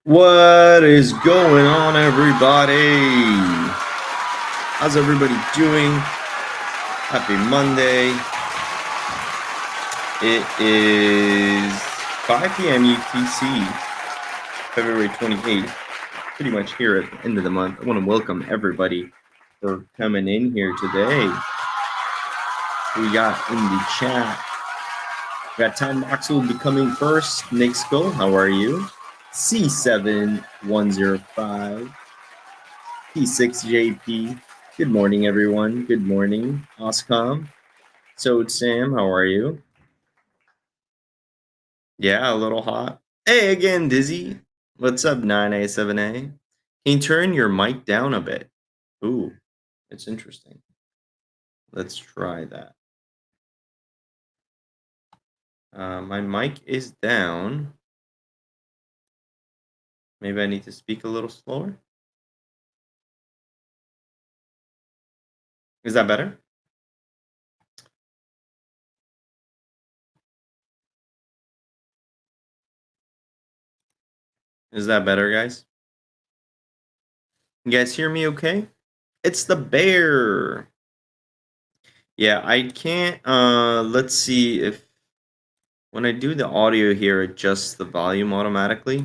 What is going on, everybody? How's everybody doing? Happy Monday. It is 5 p.m. UTC, February 28th, pretty much here at the end of the month. I want to welcome everybody for coming in here today. We got in the chat. We got Tom Moxley will be coming first. Nick Skull, how are you? C7105. P6JP. Good morning, everyone. Good morning. Oscom. So, Sam, how are you? Yeah, a little hot. Hey, again, Dizzy. What's up, 9A7A? Can you turn your mic down a bit? Ooh, it's interesting. Let's try that. My mic is down. Maybe I need to speak a little slower. Is that better? Is that better, guys? You guys hear me okay? It's the bear. Yeah, I can't, let's see if when I do the audio here, adjusts the volume automatically.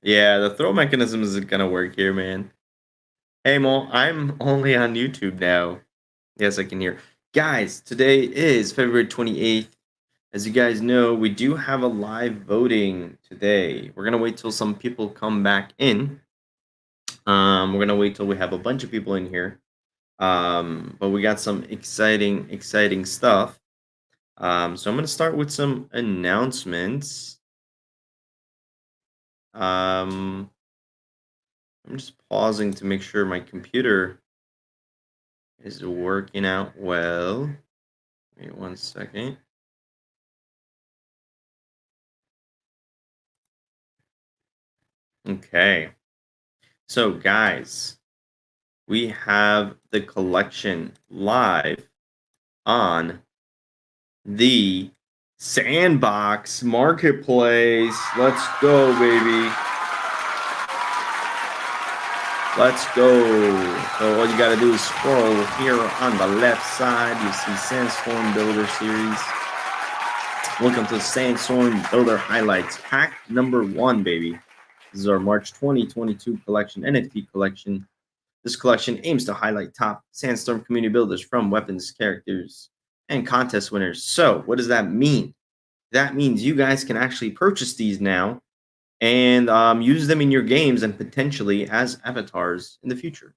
Yeah, the throw mechanism isn't gonna work here, man. Hey, Mo, I'm only on YouTube now. Yes, I can hear. Guys, today is February 28th. As you guys know, we do have a live voting today. We're gonna wait till some people come back in. We're gonna wait till we have a bunch of people in here. But we got some exciting stuff. So I'm gonna start with some announcements. I'm just pausing to make sure my computer is working out well. Wait 1 second. Okay. So, guys, we have the collection live on the Sandbox Marketplace. Let's go, baby. Let's go. So all you got to do is scroll here on the left side. You see Sandstorm Builder Series. Welcome to the Sandstorm Builder Highlights Pack number 1, baby. This is our March 2022 collection, NFT collection. This collection aims to highlight top Sandstorm community builders from weapons, characters, and contest winners. So what does that mean? That means you guys can actually purchase these now and use them in your games and potentially as avatars in the future,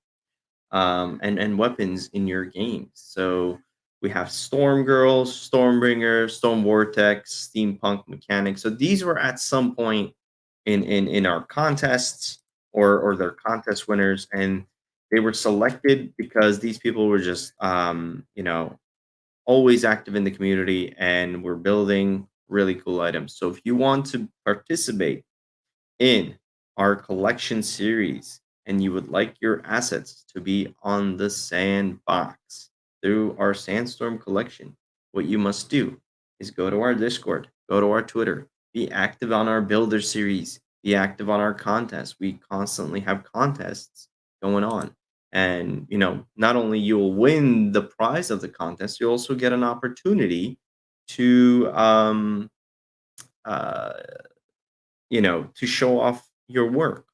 and weapons in your games. So we have Storm Girl, Stormbringer, Storm Vortex, Steampunk Mechanic. So these were at some point in our contests or their contest winners, and they were selected because these people were just always active in the community and were building really cool items. So if you want to participate in our collection series and you would like your assets to be on the sandbox through our Sandstorm collection, what you must do is go to our Discord, go to our Twitter, be active on our builder series, be active on our contests. We constantly have contests going on. And, not only you'll win the prize of the contest, you also get an opportunity to, uh, to show off your work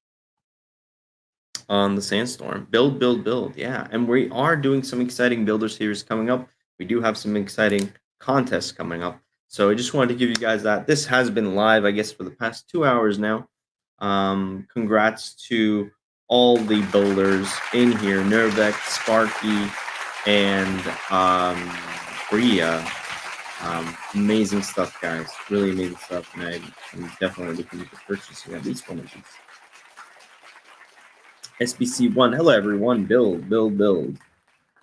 on the Sandstorm. Build. Yeah. And we are doing some exciting builder series coming up. We do have some exciting contests coming up. So I just wanted to give you guys that. This has been live, I guess, for the past 2 hours now. Congrats to all the builders in here, Nervec, Sparky, and Bria. Amazing stuff, guys. Really amazing stuff. And I'm definitely looking to purchasing at least one of these. SBC1. Hello, everyone. Build.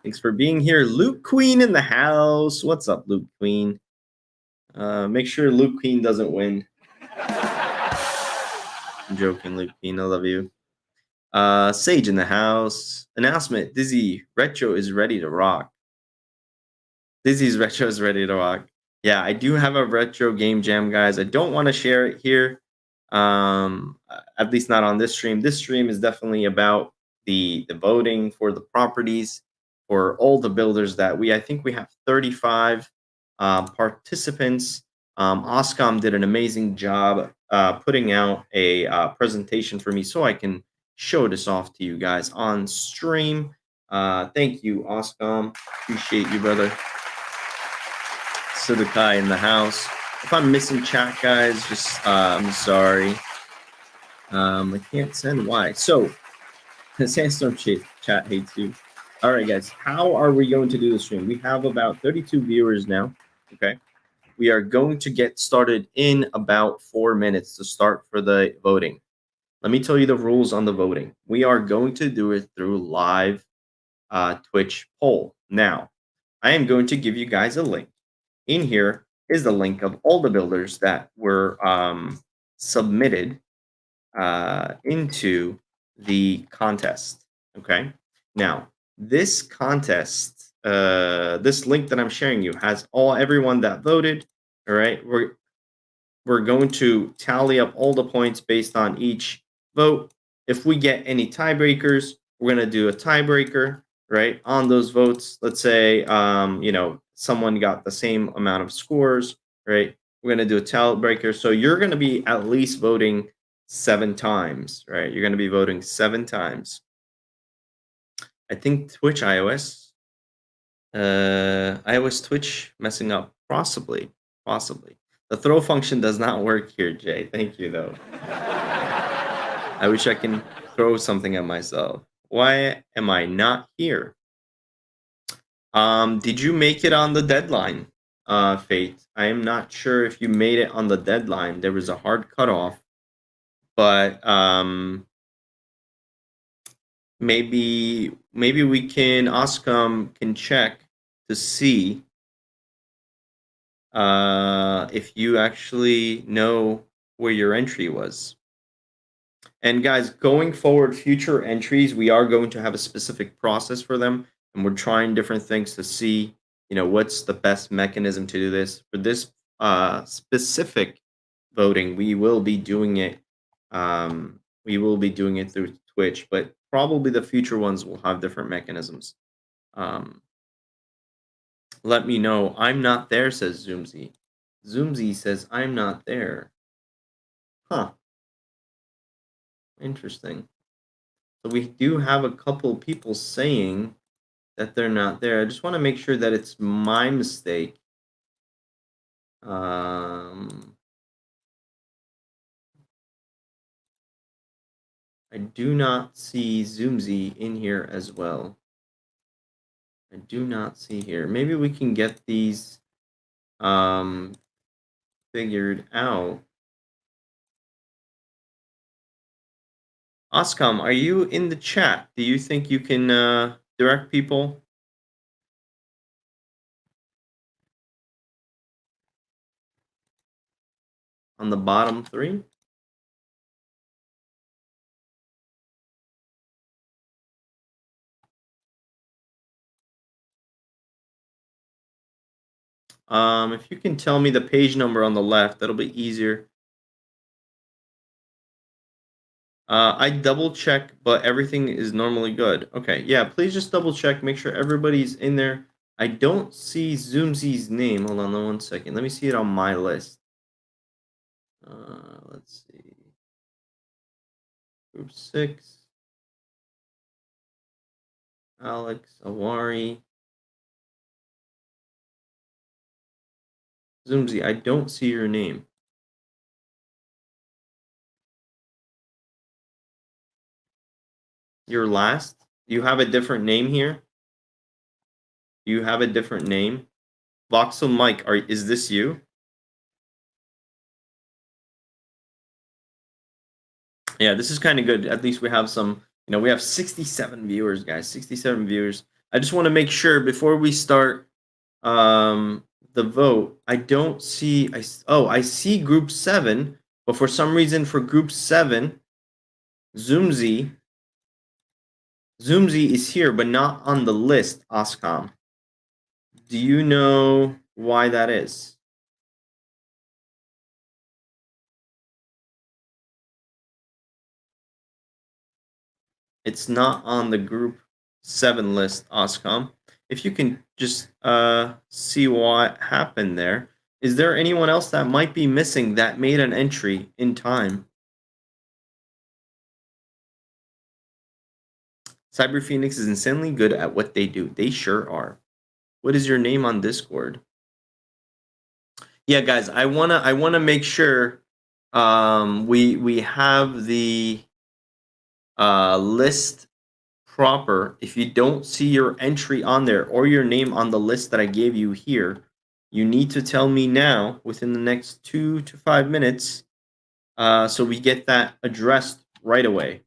Thanks for being here. Luke Queen in the house. What's up, Luke Queen? Make sure Luke Queen doesn't win. I'm joking, Luke Queen. I love you. Sage in the house. Announcement. Dizzy Retro is ready to rock. Dizzy's Retro is ready to rock. Yeah, I do have a retro game jam, guys. I don't want to share it here. At least not on this stream. This stream is definitely about the voting for the properties for all the builders that I think we have 35 participants. Oscom did an amazing job putting out a presentation for me so I can show this off to you guys on stream. Thank you, Oscom. Appreciate you, brother. Sudokai in the house. If I'm missing chat, guys, just I'm sorry. I can't send why. So, the Sandstorm chat hates you. All right, guys, how are we going to do the stream? We have about 32 viewers now. Okay, we are going to get started in about 4 minutes to start for the voting. Let me tell you the rules on the voting. We are going to do it through live Twitch poll. Now, I am going to give you guys a link. In here is the link of all the builders that were submitted into the contest. Okay. Now, this contest, this link that I'm sharing you has everyone that voted. All right. We're going to tally up all the points based on each vote. If we get any tiebreakers, we're going to do a tiebreaker, right, on those votes. Let's say, someone got the same amount of scores, right? We're going to do a tiebreaker. So you're going to be at least voting 7 times, right? You're going to be voting 7 times. I think Twitch, iOS, Twitch messing up, possibly. The throw function does not work here, Jay. Thank you, though. I wish I can throw something at myself. Why am I not here? Did you make it on the deadline, Fate? I am not sure if you made it on the deadline. There was a hard cutoff, but maybe we can Oscom can check to see if you actually know where your entry was. And guys, going forward, future entries, we are going to have a specific process for them, and we're trying different things to see, what's the best mechanism to do this. For this specific voting, we will be doing it. Through Twitch, but probably the future ones will have different mechanisms. Let me know. I'm not there, says Zoomzy. Zoomzy says I'm not there. Huh. Interesting. So we do have a couple people saying that they're not there. I just want to make sure that it's my mistake. I do not see Zoomzy in here as well. I do not see here. Maybe we can get these figured out. Oscom, are you in the chat? Do you think you can direct people? On the bottom 3? If you can tell me the page number on the left, that'll be easier. I double check, but everything is normally good. Okay, yeah, please just double check, make sure everybody's in there. I don't see Zoomzy's name. Hold on 1 second. Let me see it on my list. Let's see. Group 6. Alex, Awari. Zoomzy, I don't see your name. Your last? You have a different name here? You have a different name? Voxel Mike, is this you? Yeah, this is kind of good. At least we have some, we have 67 viewers, guys. 67 viewers. I just want to make sure before we start the vote, I don't see, I see group 7, but for some reason for group 7, Zoomzy is here, but not on the list, Oscom. Do you know why that is? It's not on the group 7 list, Oscom. If you can just see what happened there. Is there anyone else that might be missing that made an entry in time? Cyber Phoenix is insanely good at what they do. They sure are. What is your name on Discord? Yeah, guys, I wanna make sure we have the list proper. If you don't see your entry on there or your name on the list that I gave you here, you need to tell me now within the next 2 to 5 minutes, so we get that addressed right away.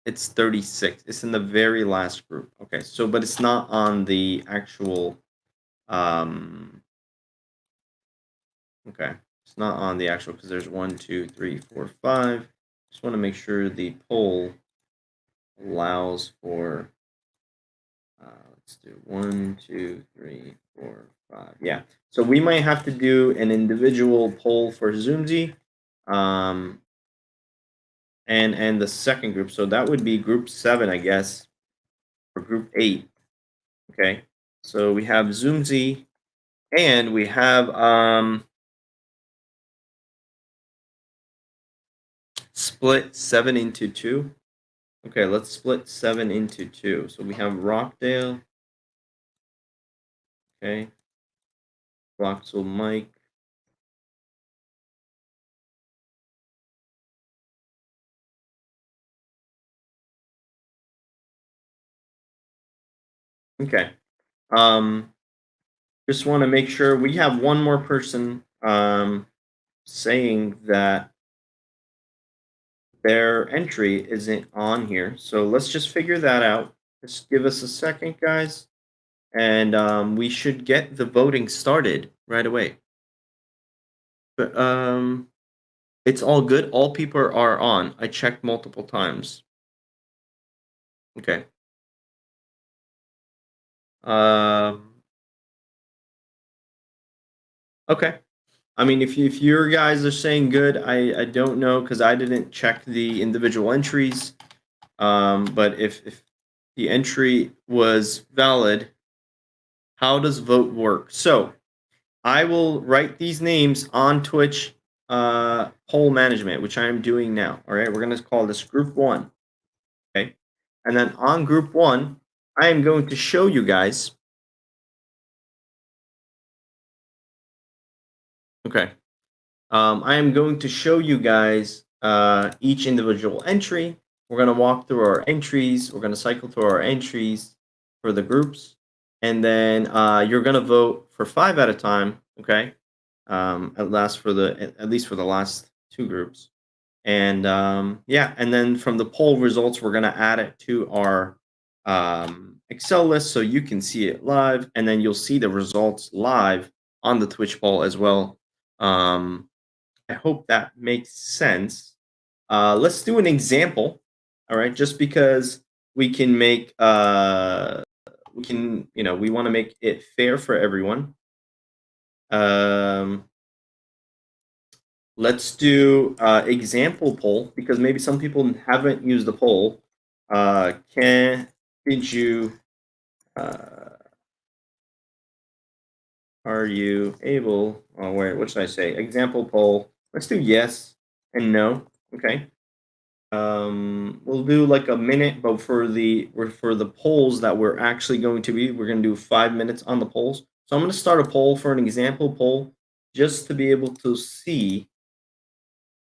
It's 36. It's in the very last group. Okay, so but it's not on the actual okay. It's not on the actual because there's 1, 2, 3, 4, 5. Just want to make sure the poll allows for let's do 1, 2, 3, 4, 5. Yeah. So we might have to do an individual poll for Zoomzy. And the second group. So that would be group 7, I guess, or group 8. Okay. So we have Zoomzy and we have split 7 into 2. Okay, let's split 7 into 2. So we have Rockdale. Okay. Voxel Mike. Okay. Just want to make sure we have one more person saying that their entry isn't on here. So let's just figure that out. Just give us a second, guys. And we should get the voting started right away. But it's all good. All people are on. I checked multiple times. Okay. Okay. I mean, if your guys are saying good, I don't know because I didn't check the individual entries. But if the entry was valid, how does vote work? So I will write these names on Twitch poll management, which I am doing now. All right, we're gonna call this group 1. Okay, and then on group 1, I am going to show you guys. Okay. I am going to show you guys each individual entry. We're going to walk through our entries. We're going to cycle through our entries for the groups. And then you're going to vote for 5 at a time, okay? At least for the last 2 groups. And yeah, and then from the poll results, we're going to add it to our Excel list so you can see it live. And then you'll see the results live on the Twitch poll as well. I hope that makes sense. Let's do an example. All right, just because we can make we want to make it fair for everyone. Let's do example poll because maybe some people haven't used the poll. Did you are you able? Oh, wait, what should I say? Example poll. Let's do yes and no. Okay. We'll do like a minute, but for the polls that we're actually going to be, we're going to do 5 minutes on the polls. So I'm going to start a poll for an example poll just to be able to see,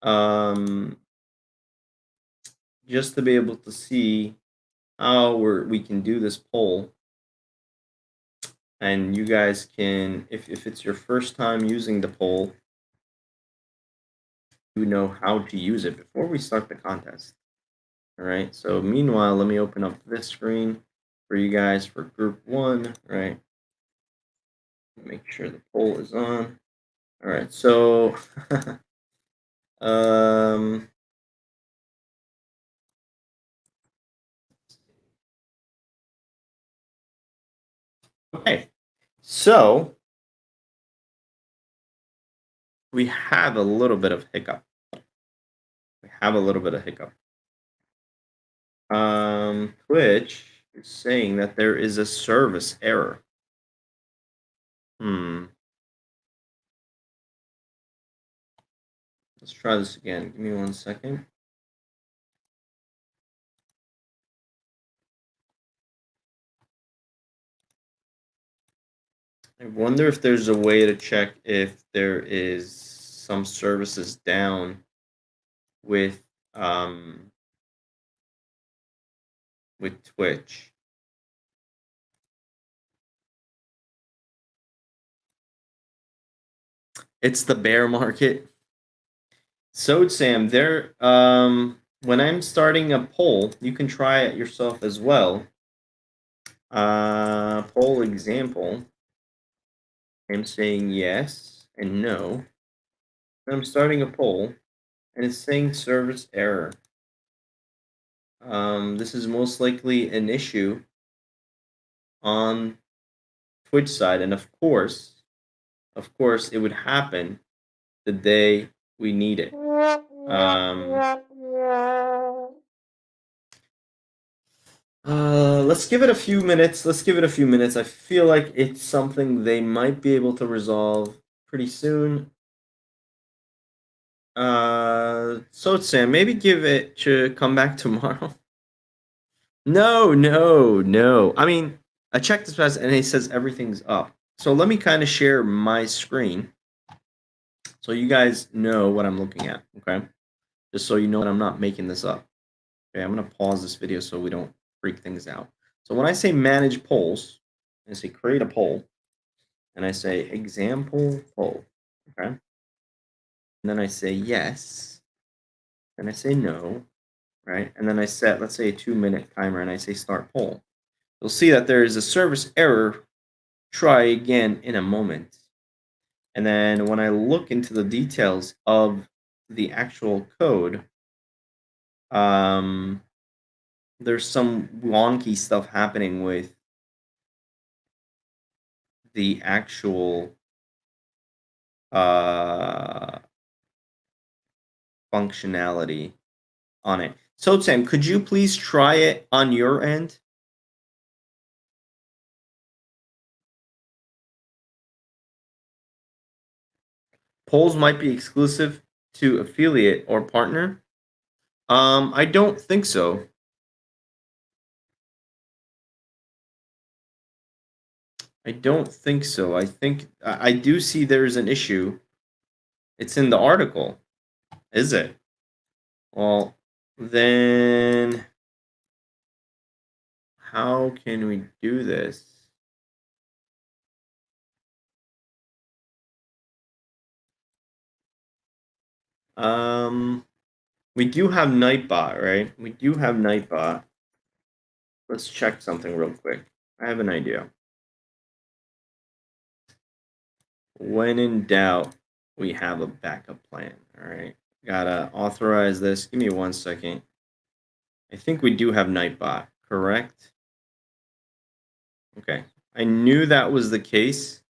um, just to be able to see how we can do this poll. And you guys can, if it's your first time using the poll, you know how to use it before we start the contest. All right. So meanwhile, let me open up this screen for you guys for group 1. Right. Make sure the poll is on. All right. So, um, okay. So we have a little bit of hiccup. We have a little bit of hiccup. Twitch is saying that there is a service error. Let's try this again. Give me 1 second. I wonder if there's a way to check if there is some services down with Twitch. It's the bear market. So Sam, there when I'm starting a poll, you can try it yourself as well. Poll example. I'm saying yes and no. And I'm starting a poll and it's saying service error. This is most likely an issue on Twitch side, and of course, it would happen the day we need it. Let's give it a few minutes. I feel like it's something they might be able to resolve pretty soon. So Sam, maybe give it to come back tomorrow. No. I mean, I checked this past and it says everything's up. So let me kind of share my screen so you guys know what I'm looking at, okay? Just so you know that I'm not making this up. Okay, I'm going to pause this video so we don't freak things out. So when I say manage polls, I say create a poll, and I say example poll, okay? And then I say yes, and I say no, right? And then I set, let's say, a 2-minute timer, and I say start poll. You'll see that there is a service error. Try again in a moment. And then when I look into the details of the actual code, there's some wonky stuff happening with the actual functionality on it. So Sam, could you please try it on your end? Polls might be exclusive to affiliate or partner. I don't think so. I don't think so. I think I do see there's an issue. It's in the article. Is it? Well, then how can we do this? We do have Nightbot, right? We do have Nightbot. Let's check something real quick. I have an idea. When in doubt, we have a backup plan. All right. Gotta authorize this. Give me 1 second. I think we do have Nightbot, correct? Okay. I knew that was the case.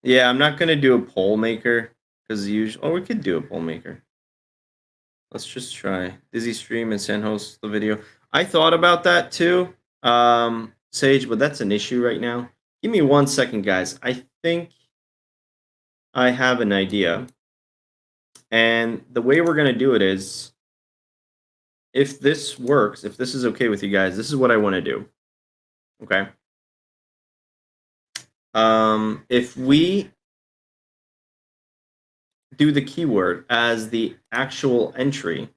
Yeah, I'm not gonna do a poll maker because usually. Oh, we could do a poll maker. Let's just try. Dizzy stream and send host the video. I thought about that too, Sage, but that's an issue right now. Give me 1 second, guys. I think I have an idea. And the way we're going to do it is, if this works, if this is okay with you guys, this is what I want to do. Okay. If we do the keyword as the actual entry,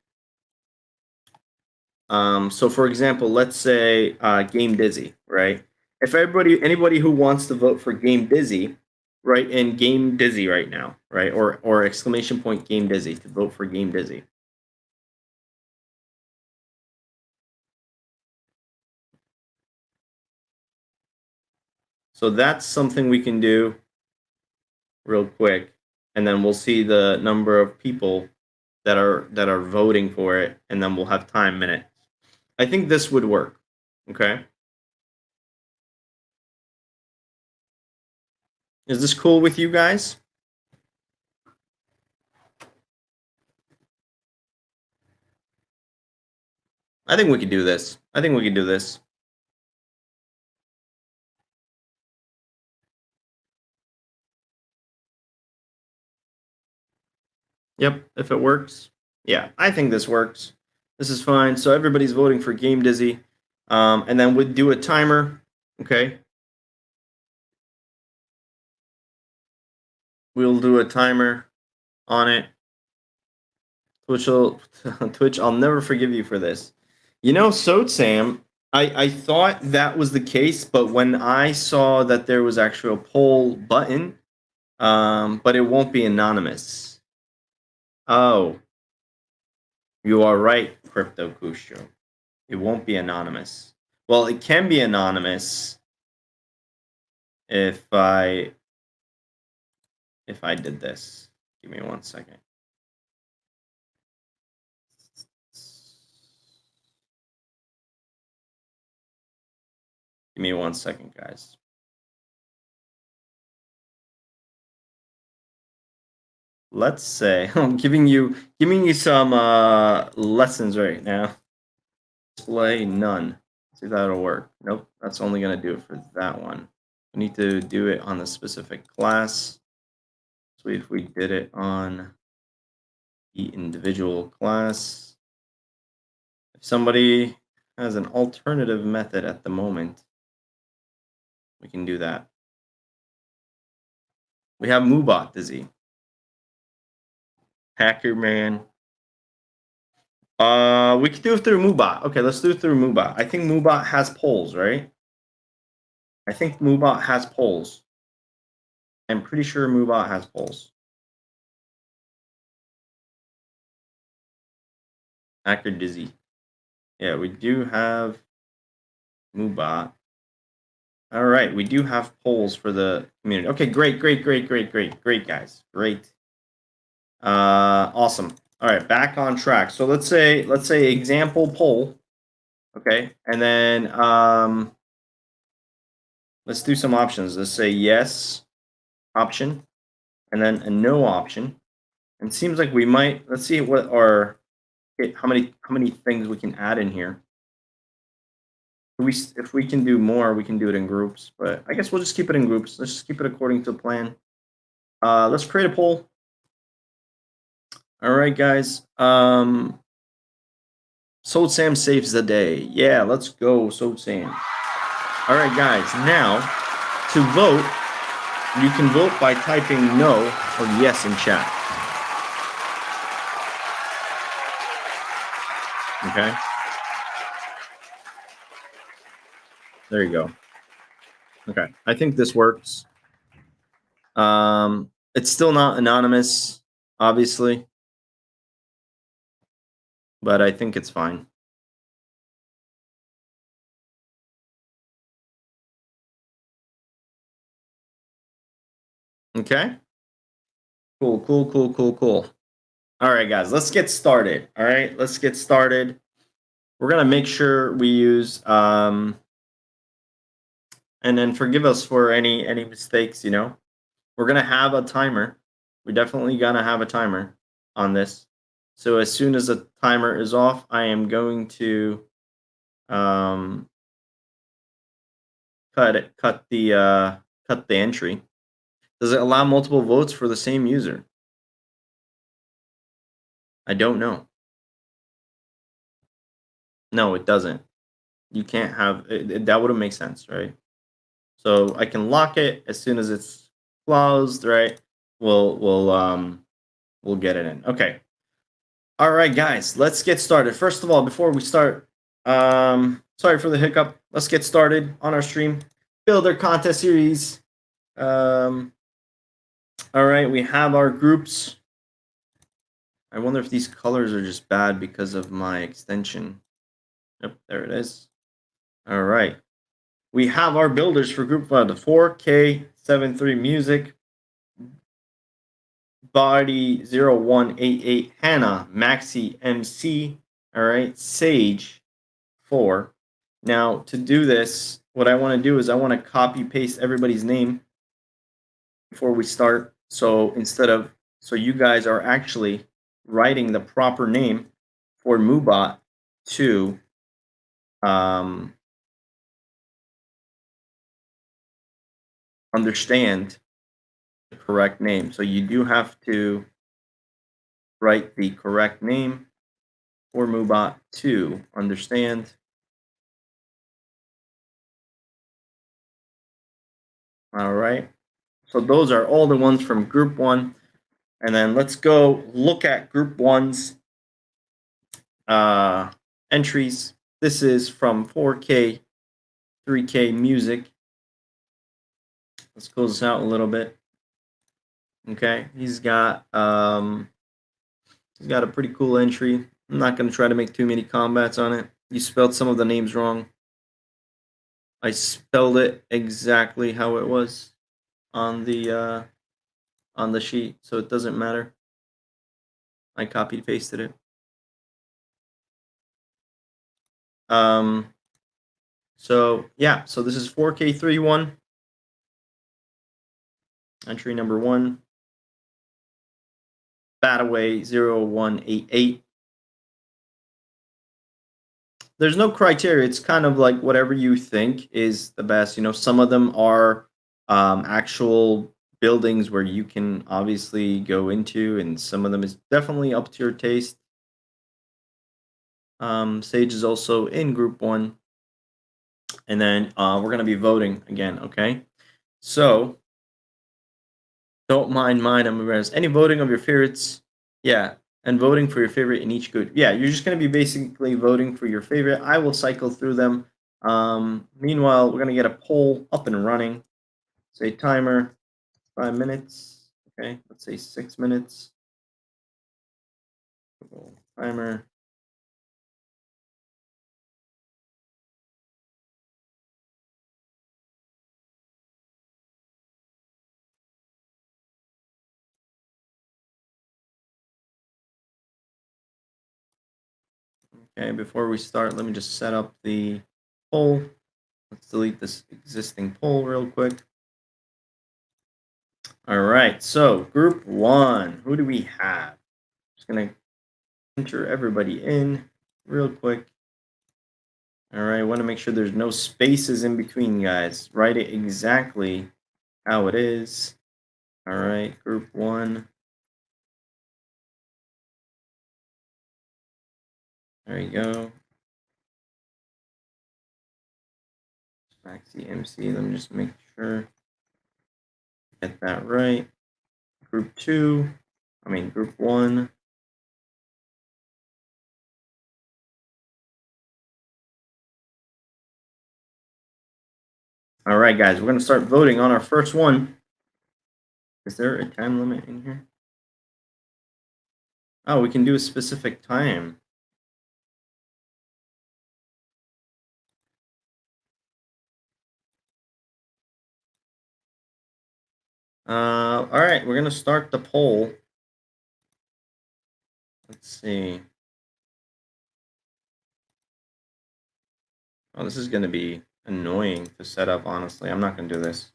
so for example, let's say Game Dizzy, right? If anybody who wants to vote for Game Dizzy, right, in Game Dizzy right now, right, or exclamation point Game Dizzy to vote for Game Dizzy. So that's something we can do real quick, and then we'll see the number of people that are voting for it, and then we'll have time minutes. I think this would work. Okay. Is this cool with you guys? I think we could do this. I think we could do this. Yep, if it works. Yeah, I think this works. This is fine. So everybody's voting for Game Dizzy. And then we'd do a timer. Okay. We'll do a timer on it. Twitch, I'll never forgive you for this. You know, Sam, I thought that was the case, but when I saw that there was actually a poll button, but it won't be anonymous. Oh, you are right, Crypto Kusho. It won't be anonymous. Well, it can be anonymous if I did this. Give me 1 second. Give me 1 second, guys. Let's say I'm giving you some lessons right now. Display none. See if that'll work. Nope, that's only gonna do it for that one. We need to do it on the specific class. So if we did it on the individual class, if somebody has an alternative method at the moment, we can do that. We have Moobot Dizzy. Hacker Man. We could do it through Moobot. Okay, let's do it through Moobot. I think Moobot has polls, right? I think Moobot has polls. I'm pretty sure Moobot has polls. Hacker Dizzy. Yeah, we do have Moobot. All right, we do have polls for the community. Okay, great, guys. Great. Awesome. All right, back on track. So let's say example poll. Okay, and then let's do some options. Let's say yes option, and then a no option. And it seems like we might. Let's see what our how many things we can add in here. If we can do more, we can do it in groups. But I guess we'll just keep it in groups. Let's just keep it according to plan. Let's create a poll. All right, guys. Sold Sam saves the day. Yeah, let's go, Sold Sam. All right, guys. Now, to vote, you can vote by typing no or yes in chat. Okay. There you go. Okay, I think this works. It's still not anonymous, obviously, but I think it's fine. Okay. Cool. All right, guys, let's get started. All right, let's get started. We're gonna make sure we use and then forgive us for any mistakes. You know, we're gonna have a timer. We're definitely gonna have a timer on this. So as soon as the timer is off, I am going to cut the entry. Does it allow multiple votes for the same user? I don't know. No, it doesn't. You can't have it, that wouldn't make sense, right? So I can lock it as soon as it's closed, right? We'll get it in. Okay. All right, guys, let's get started. First of all, before we start, sorry for the hiccup. Let's get started on our stream. Builder contest series. All right, we have our groups. I wonder if these colors are just bad because of my extension. Yep, there it is. All right. We have our builders for group 5, the 4K73 Music, Body 0188, Hannah, Maxi MC, all right, Sage 4. Now, to do this, what I want to do is I want to copy paste everybody's name before we start. So you guys are actually writing the proper name for Moobot to understand the correct name. So you do have to write the correct name for Mubot to understand. All right. So those are all the ones from group one. And then let's go look at group one's entries. This is from 4K, 3K music. Let's close this out a little bit. Okay, he's got a pretty cool entry. I'm not gonna try to make too many combats on it. You spelled some of the names wrong. I spelled it exactly how it was on the sheet, so it doesn't matter. I copied pasted it. So yeah, so this is 4K31. Entry number 1. Bataway 0188. There's no criteria. It's kind of like whatever you think is the best. You know, some of them are actual buildings where you can obviously go into, and some of them is definitely up to your taste. Sage is also in group 1. And then we're going to be voting again, okay? So, don't mind mine. Any voting of your favorites? Yeah, and voting for your favorite in each group. Yeah, you're just going to be basically voting for your favorite. I will cycle through them. Meanwhile, we're going to get a poll up and running. Say timer, 5 minutes. Okay, let's say 6 minutes. Timer. Okay, before we start, let me just set up the poll. Let's delete this existing poll real quick. All right, so group 1, who do we have? Just gonna enter everybody in real quick. All right, I want to make sure there's no spaces in between, guys. Write it exactly how it is. All right, group 1. There you go. Maxi MC, let me just make sure. Get that right. Group 1. All right, guys, we're going to start voting on our first one. Is there a time limit in here? Oh, we can do a specific time. All right, we're going to start the poll. Let's see. Oh, this is going to be annoying to set up, honestly. I'm not going to do this.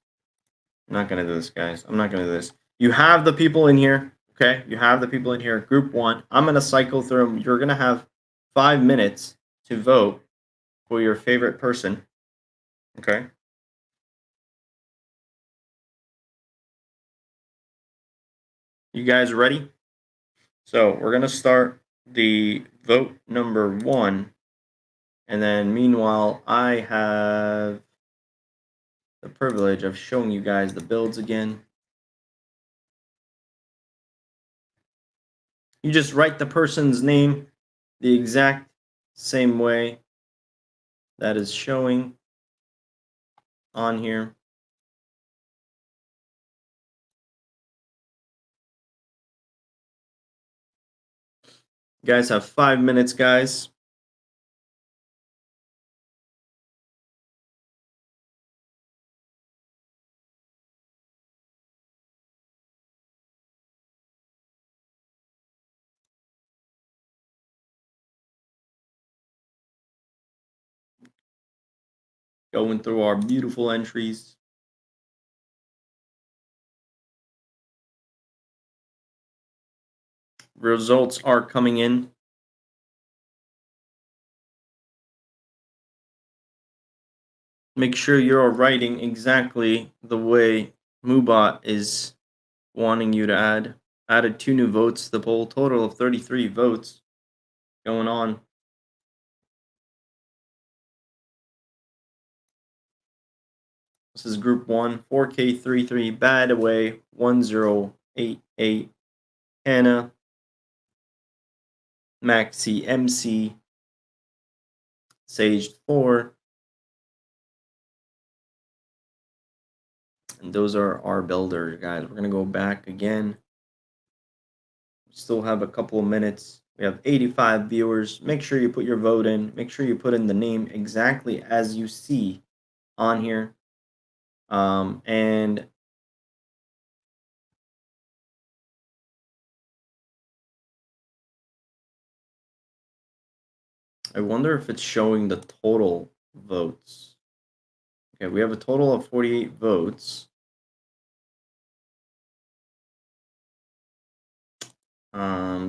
I'm not going to do this, guys. I'm not going to do this. You have the people in here, okay? You have the people in here. Group 1. I'm going to cycle through them. You're going to have 5 minutes to vote for your favorite person, okay? You guys ready? So we're going to start the vote number 1. And then meanwhile, I have the privilege of showing you guys the builds again. You just write the person's name the exact same way that is showing on here. You guys have 5 minutes, guys. Going through our beautiful entries. Results are coming in. Make sure you're writing exactly the way Moobot is wanting you to add. Added 2 new votes to the poll, total of 33 votes going on. This is group 1, 4K33, Bad Away, 1088, Hannah, Maxi MC, Sage 4, and those are our builders, guys. We're going to go back again. Still have a couple of minutes. We have 85 viewers. Make sure you put your vote in. Make sure you put in the name exactly as you see on here. And I wonder if it's showing the total votes. Okay, we have a total of 48 votes.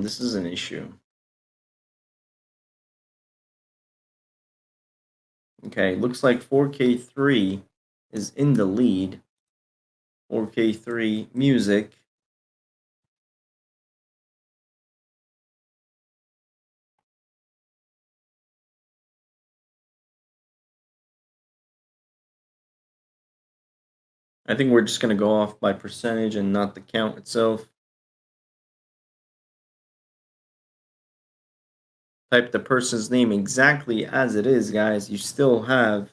This is an issue. Okay, looks like 4K3 is in the lead. 4K3 music. I think we're just going to go off by percentage and not the count itself. Type the person's name exactly as it is, guys. You still have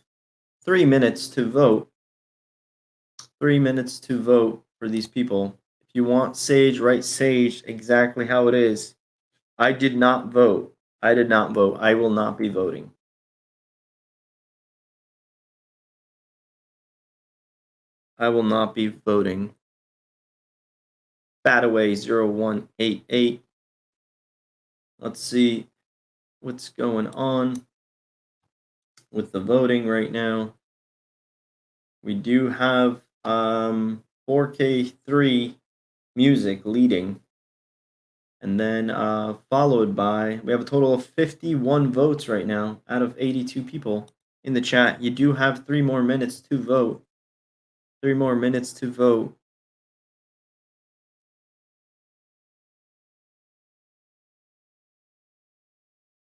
3 minutes to vote. 3 minutes to vote for these people. If you want Sage, write Sage exactly how it is. I did not vote. I did not vote. I will not be voting. I will not be voting. Bataway 0188. Let's see what's going on with the voting right now. We do have 4K3 music leading. And then followed by, we have a total of 51 votes right now out of 82 people in the chat. You do have 3 more minutes to vote. 3 more minutes to vote.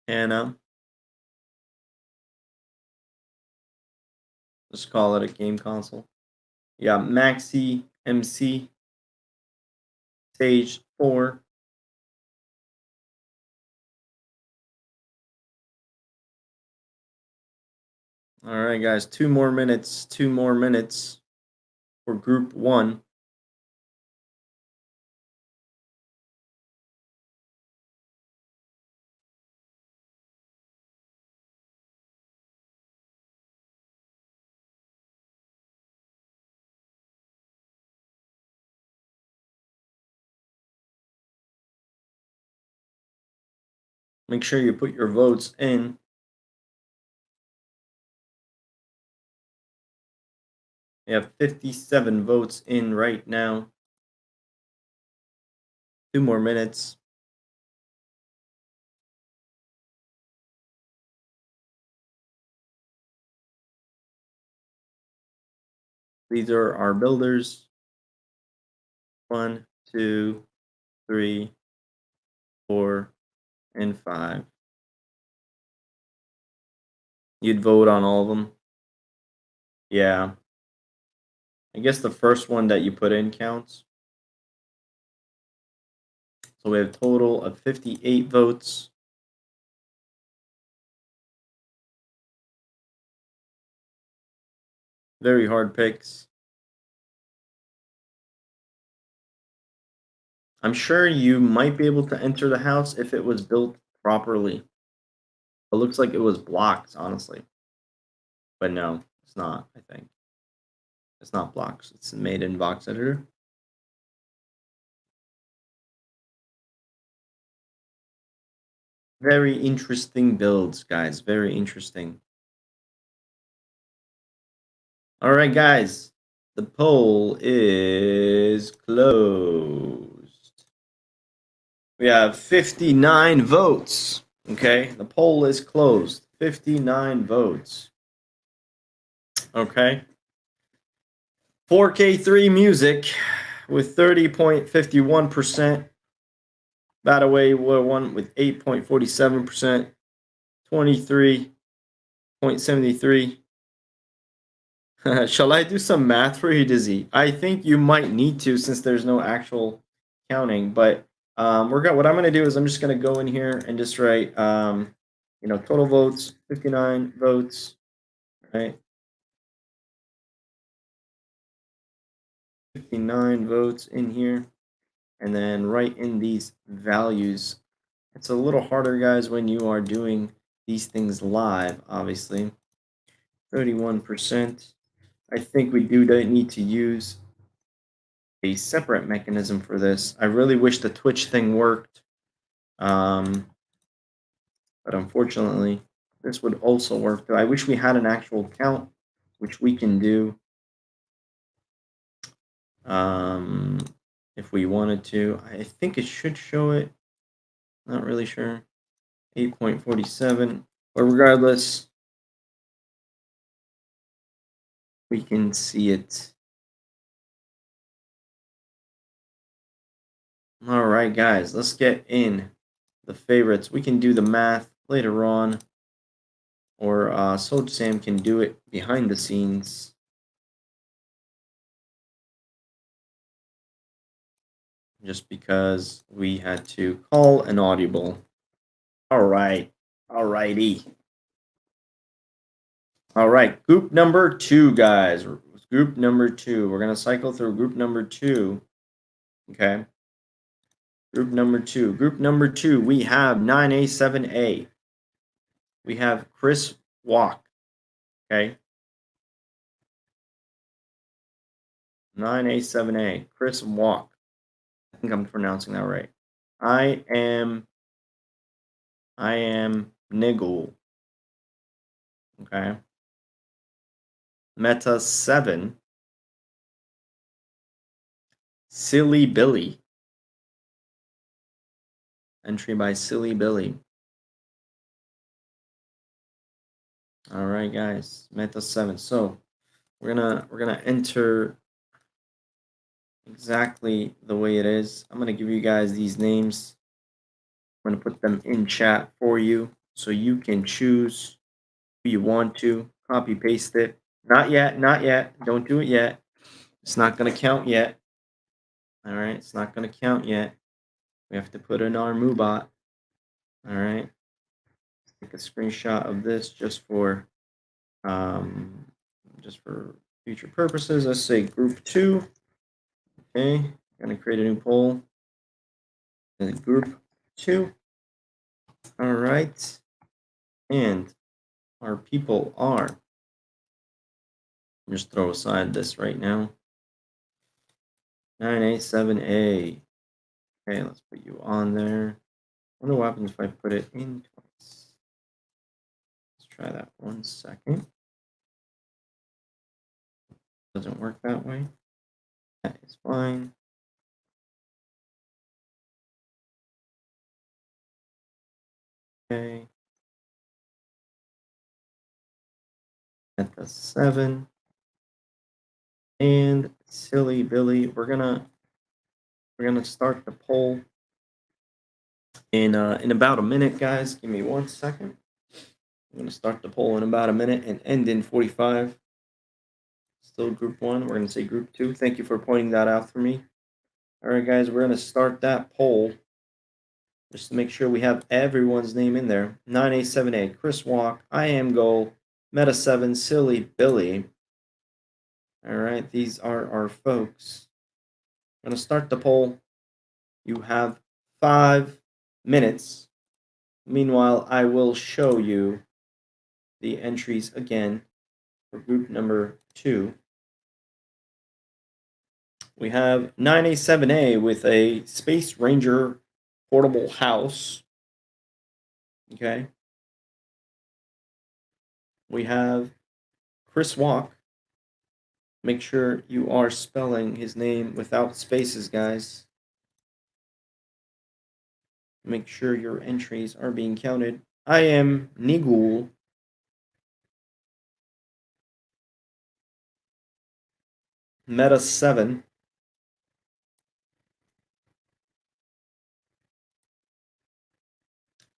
Hannah. Let's call it a game console. You got Maxi MC. Stage 4. All right, guys. 2 more minutes. 2 more minutes for group 1. Make sure you put your votes in. We have 57 votes in right now. 2 more minutes. These are our builders. 1, 2, 3, 4, and 5. You'd vote on all of them? Yeah. I guess the first one that you put in counts. So we have a total of 58 votes. Very hard picks. I'm sure you might be able to enter the house if it was built properly. It looks like it was blocked, honestly. But no, it's not, I think. It's not blocks. It's made in Box Editor. Very interesting builds, guys. Very interesting. All right, guys. The poll is closed. We have 59 votes. Okay, the poll is closed. 59 votes. Okay. 4K3 music with 30.51%. Battle Way one with 8.47%. 23.73. Shall I do some math for you, Dizzy? I think you might need to since there's no actual counting. But what I'm gonna do is I'm just gonna go in here and just write total votes 59 votes, right? 59 votes in here, and then write in these values. It's a little harder, guys, when you are doing these things live. Obviously, 31%. I think we do need to use a separate mechanism for this. I really wish the Twitch thing worked, but unfortunately, this would also work. I wish we had an actual count, which we can do if we wanted to. I think it should show it. Not really sure. 8.47, but regardless, we can see it. All right, guys, let's get in the favorites. We can do the math later on, or Soj Sam can do it behind the scenes. Just because we had to call an audible. All right. All righty. All right. Group number 2, guys. Group number 2. We're going to cycle through group number 2. Okay. Group number 2. Group number 2, we have 9A7A. We have Chris Walk. Okay. 9A7A. Chris Walk. I think I'm pronouncing that right. I am Niggle. Okay. Meta 7. Silly Billy. Entry by Silly Billy. All right, guys. Meta 7. So we're gonna enter exactly the way it is. I'm gonna give you guys these names. I'm gonna put them in chat for you so you can choose who you want to. Copy paste it. Not yet, not yet. Don't do it yet. It's not gonna count yet. All right, it's not gonna count yet. We have to put in our MooBot. All right. Take a screenshot of this just for future purposes. Let's say group 2. Okay, gonna create a new poll. And group 2. All right, and our people are. Just throw aside this right now. 9A7A. Okay, let's put you on there. I wonder what happens if I put it in twice. Let's try that 1 second. Doesn't work that way. That is fine. Okay. At the 7. And Silly Billy, we're gonna start the poll in about a minute, guys. Give me 1 second. I'm gonna start the poll in about a minute and end in 45. Still group 1. We're gonna say group 2. Thank you for pointing that out for me. All right, guys, we're gonna start that poll just to make sure we have everyone's name in there. 9A7A, Chris Walk, I Am Goal, Meta 7, Silly Billy. All right, these are our folks. I'm gonna start the poll. You have 5 minutes. Meanwhile, I will show you the entries again for group number 2. We have 9A7A with a Space Ranger portable house. Okay. We have Chris Walk. Make sure you are spelling his name without spaces, guys. Make sure your entries are being counted. I am Nigul. Meta 7.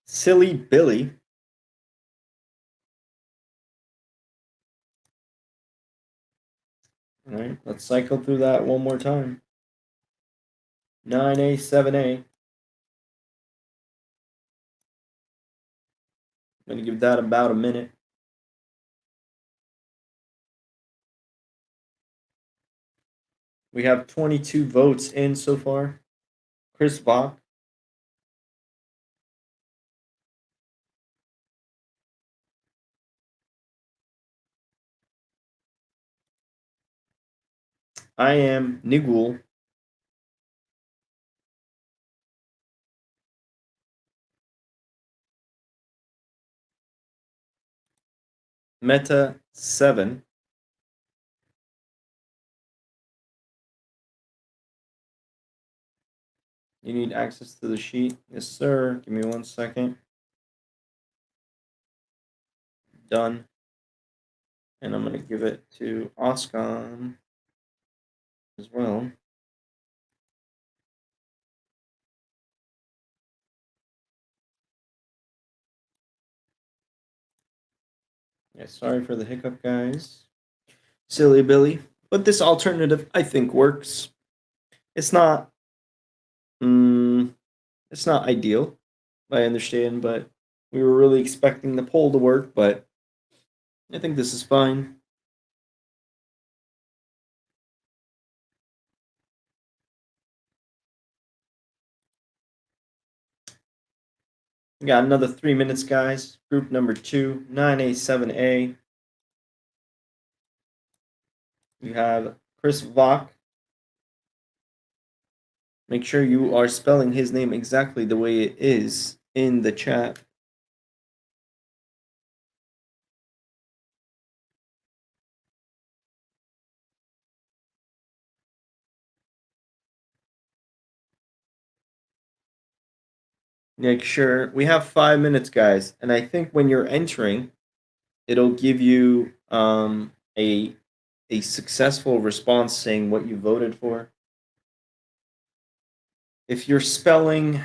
Silly Billy. All right, let's cycle through that one more time. 9A, 7A. I'm going to give that about a minute. We have 22 votes in so far. Chris Bach. I am Nigul. Meta 7. You need access to the sheet? Yes, sir. Give me 1 second. Done. And I'm going to give it to Oscon as well. Yeah, sorry for the hiccup, guys. Silly Billy. But this alternative, I think, works. It's not... it's not ideal, I understand, but we were really expecting the poll to work, but I think this is fine. We got another 3 minutes, guys. Group number 2, 9A, 7A. You have Chris Vach. Make sure you are spelling his name exactly the way it is in the chat. Make sure we have 5 minutes, guys, and I think when you're entering, it'll give you a successful response saying what you voted for. If you're spelling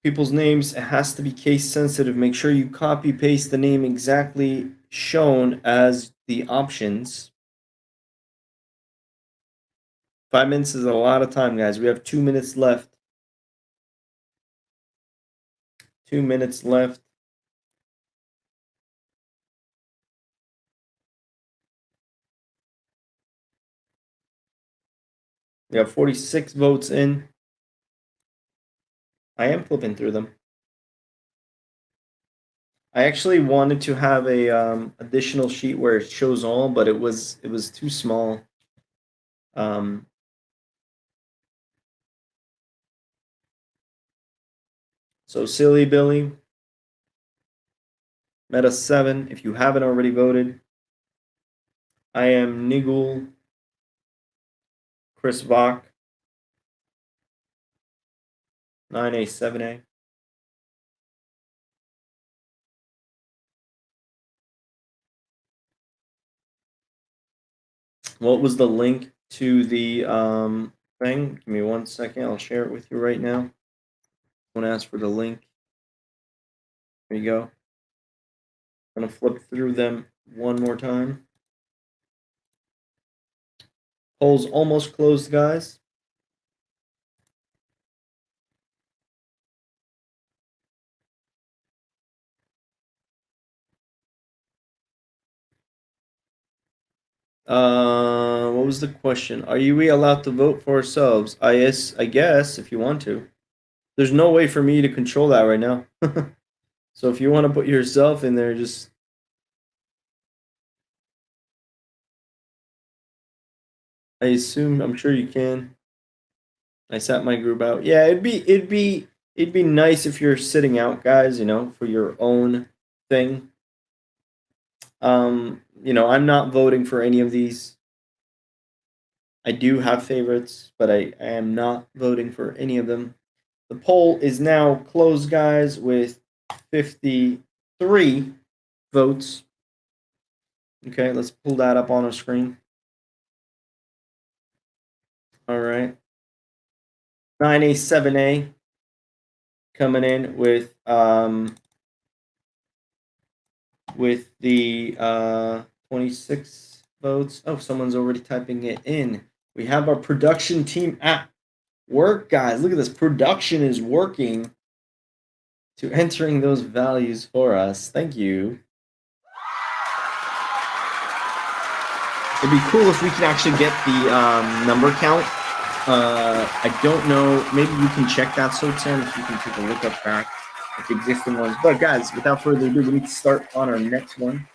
people's names, it has to be case sensitive. Make sure you copy paste the name exactly shown as the options. 5 minutes is a lot of time, guys. We have 2 minutes left. 2 minutes left. We have 46 votes in. I am flipping through them. I actually wanted to have a additional sheet where it shows all, but it was too small. So Silly Billy, Meta 7. If you haven't already voted, I am Nigul, Chris Vach, 9A, 7A. What was the link to the thing? Give me 1 second. I'll share it with you right now. I want to ask for the link. There you go. I'm going to flip through them one more time. Polls almost closed, guys. What was the question? Are we allowed to vote for ourselves? I guess, if you want to. There's no way for me to control that right now. So if you want to put yourself in there, just... I'm sure you can. I sat my group out. Yeah, it'd be nice if you're sitting out, guys, for your own thing. I'm not voting for any of these. I do have favorites, but I am not voting for any of them. The poll is now closed, guys, with 53 votes. Okay, let's pull that up on our screen. All right. 9A, 7A coming in with the 26 votes. Oh, someone's already typing it in. We have our production team at work, guys. Look at this. Production is working to entering those values for us. Thank you. It'd be cool if we can actually get the number count. I don't know. Maybe you can check that, so Sam, if you can take a look up back at the existing ones. But guys, without further ado, we need to start on our next one.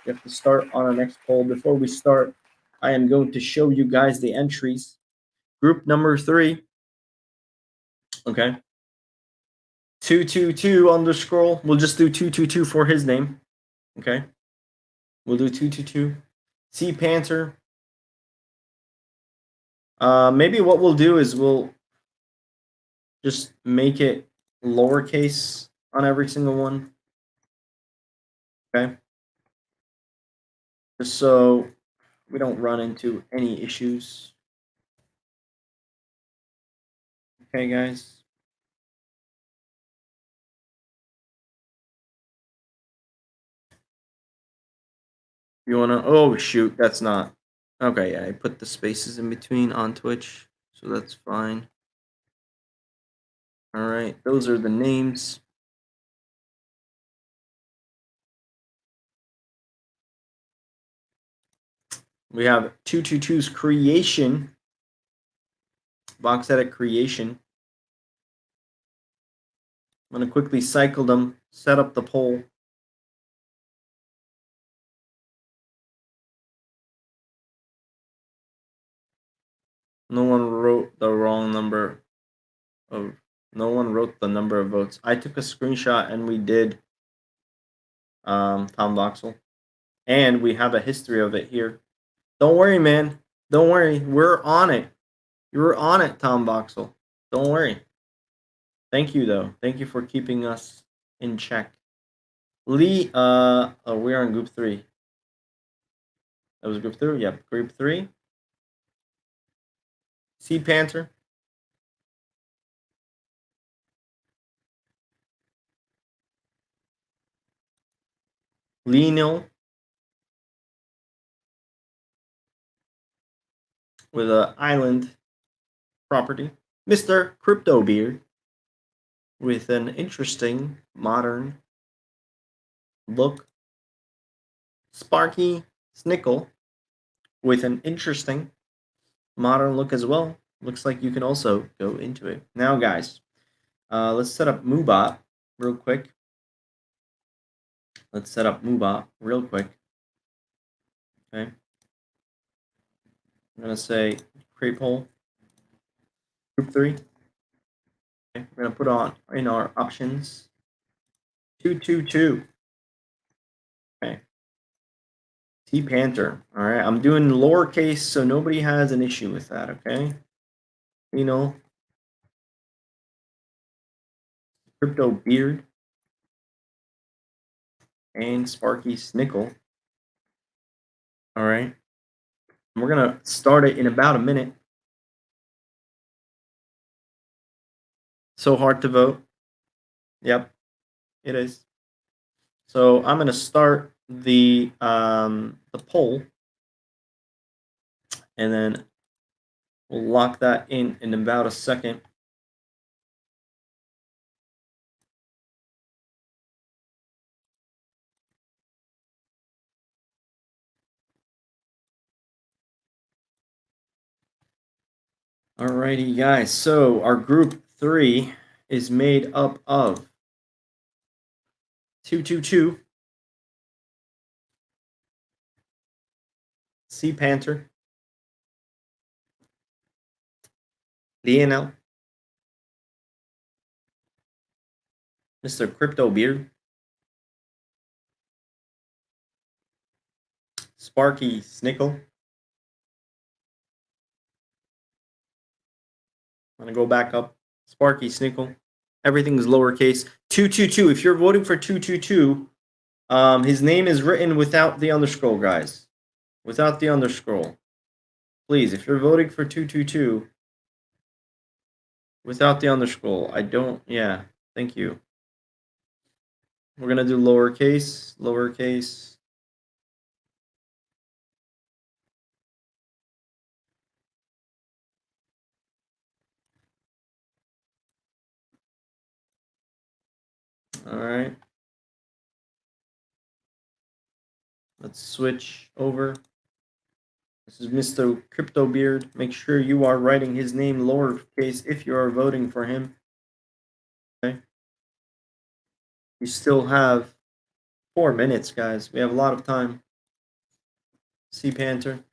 We have to start on our next poll. Before we start, I am going to show you guys the entries. Group number 3. Okay. 222 underscore. We'll just do 222 for his name. Okay. We'll do 222. Sea Panther. Maybe what we'll do is we'll just make it lowercase on every single one. Okay. Just so we don't run into any issues. Okay, guys. You wanna? Oh shoot, that's not. Okay, yeah, I put the spaces in between on Twitch, so that's fine. All right, those are the names. We have 222's creation, box edit creation. I'm gonna quickly cycle them, set up the poll. No one wrote the wrong number of. No one wrote the number of votes. I took a screenshot and we did. Tom Voxel, and we have a history of it here. Don't worry, man. Don't worry. We're on it. You're on it, Tom Voxel. Don't worry. Thank you, though. Thank you for keeping us in check. Lee, we're on group 3. That was group 3? Yep, group 3. Sea Panther. Lino. With an island property. Mr. Crypto Beard. With an interesting modern look. Sparky Snickle. With an interesting modern look as well. Looks like you can also go into it. Now, guys, let's set up Moobot real quick. Let's set up Moobot real quick. Okay. I'm going to say create poll. Group 3. Okay. We're going to put on in our options 222. Okay. Sea Panther. All right. I'm doing lowercase so nobody has an issue with that. Okay. You know. Crypto Beard. And Sparky Snickle. All right. And we're going to start it in about a minute. So hard to vote. Yep, it is. So I'm going to start the poll, and then we'll lock that in about a second. Alrighty, guys. So our group 3 is made up of 222, Sea Panther, Lionel, Mr. Crypto Beard, Sparky Snickle. I'm going to go back up. Sparky Snickle. Everything is lowercase. 222. If you're voting for 222, his name is written without the underscore, guys. Without the underscore. Please, if you're voting for 222 without the underscore, I don't. Yeah, thank you. We're gonna do lowercase, lowercase. All right. Let's switch over. This is Mr. Crypto Beard. Make sure you are writing his name lowercase if you are voting for him. Okay. You still have 4 minutes, guys. We have a lot of time. Sea Panther.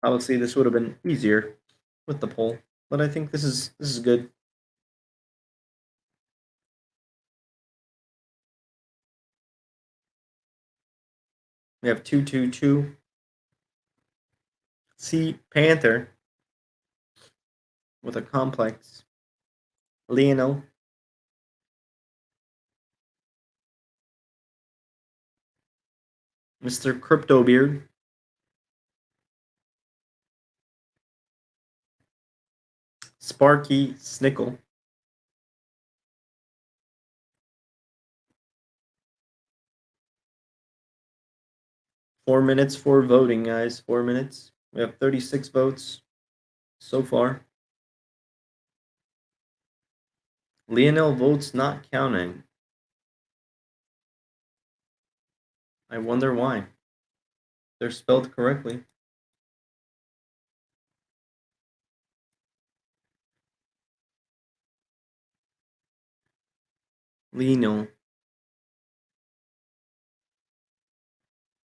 Obviously, this would have been easier with the poll, but I think this is good. We have 222. Sea Panther with a complex. Lionel. Mr. Crypto Beard. Sparky Snickle. Four minutes for voting, guys. 4 minutes. We have 36 votes so far. Lionel votes not counting. I wonder why. They're spelled correctly. Lionel.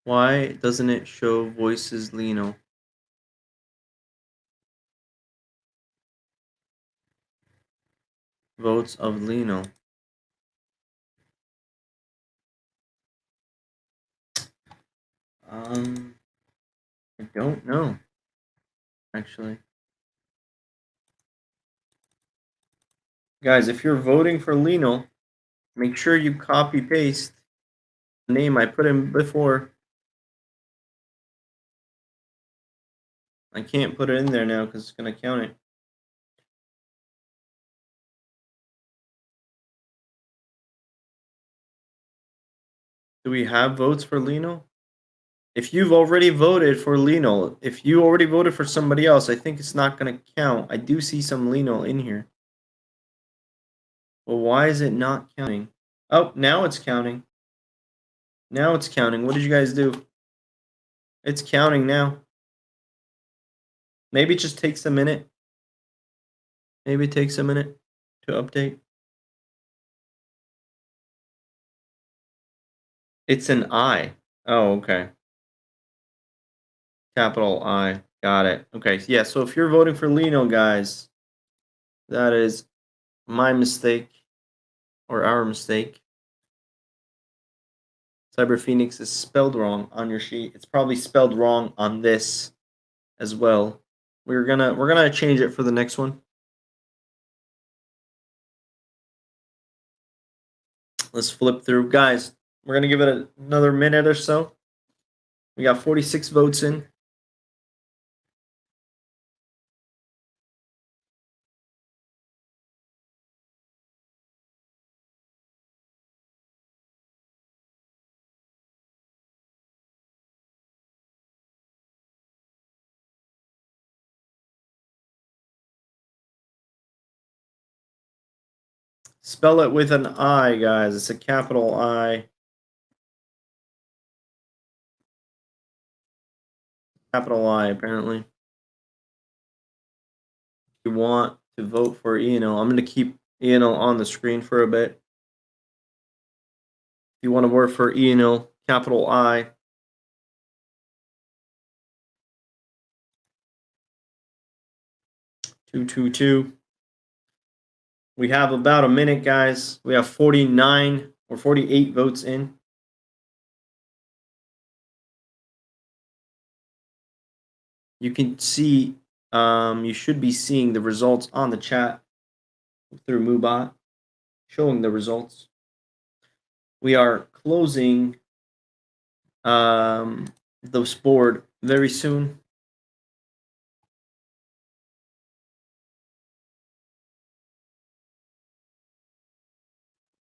Why doesn't it show voices Lionel? Votes of Lionel. I don't know, actually. Guys, if you're voting for Lionel, make sure you copy paste the name I put in before. I can't put it in there now because it's going to count it. Do we have votes for Lionel? If you've already voted for Lionel, if you already voted for somebody else, I think it's not going to count. I do see some Lionel in here. Well, why is it not counting? Oh, now it's counting. Now it's counting. What did you guys do? It's counting now. Maybe it just takes a minute. Maybe it takes a minute to update. It's an I. Oh, okay. Capital I. Got it. Okay. Yeah. So if you're voting for Lino, guys, that is my mistake or our mistake. Cyber Phoenix is spelled wrong on your sheet. It's probably spelled wrong on this as well. We're gonna change it for the next one. Let's flip through, guys. We're gonna give it another minute or so. We got 46 votes in. Spell it with an I, guys. It's a capital I. Capital I, apparently. You want to vote for Eno. I'm going to keep Eno on the screen for a bit. If you want to vote for Eno, capital I. Two. We have about a minute, guys. We have 49 or 48 votes in. You can see, you should be seeing the results on the chat through Moobot, showing the results. We are closing this board very soon.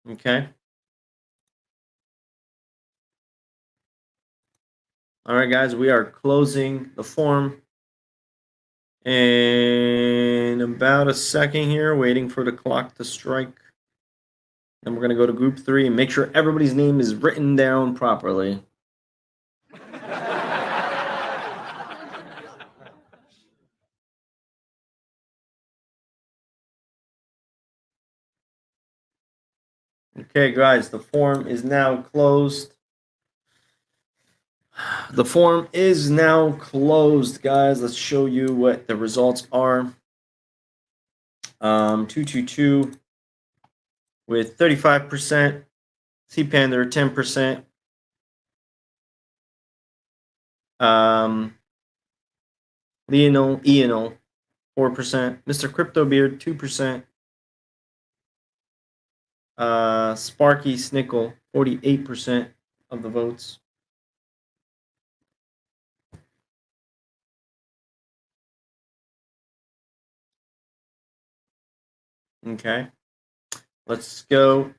Okay. All right, guys, we are closing the form in about a second here, waiting for the clock to strike. Then we're going to go to group 3 and make sure everybody's name is written down properly. Okay, guys, the form is now closed. The form is now closed, guys. Let's show you what the results are. 222 with 35%, Sea Panther 10%, Lionel 4%, Mr. Cryptobeard 2%, Sparky Snickle 48% of the votes. Okay, let's go.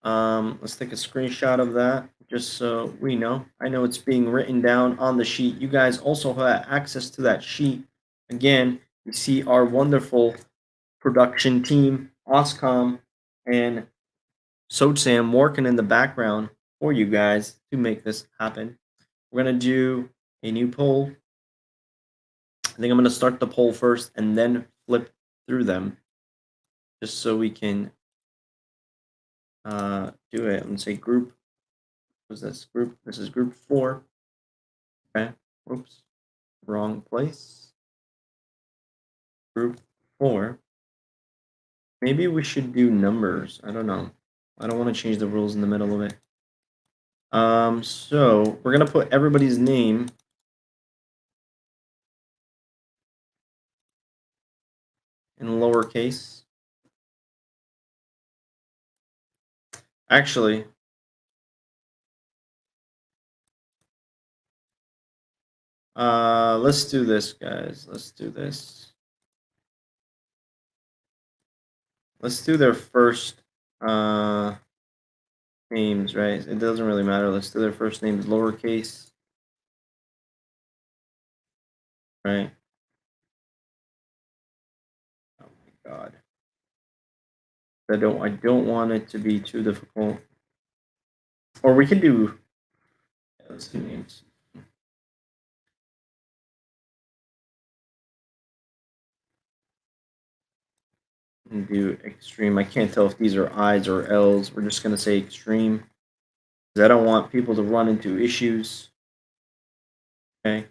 Let's take a screenshot of that just so we know. I know it's being written down on the sheet. You guys also have access to that sheet. Again, you see our wonderful production team, Oscom and Sam working in the background for you guys to make this happen. We're going to do a new poll. I think I'm going to start the poll first and then flip through them just so we can do it. I'm going to say group. What's this group? This is group 4. Okay. Oops. Wrong place. Group 4. Maybe we should do numbers. I don't know. I don't want to change the rules in the middle of it. So we're going to put everybody's name in lowercase. Actually, let's do this, guys. Let's do this. Let's do their first names, right? It doesn't really matter. Let's do their first names lowercase. Right. Oh my god. I don't want it to be too difficult. Or we can do let's do names. And do extreme. I can't tell if these are I's or L's. We're just gonna say extreme. Because I don't want people to run into issues. Okay.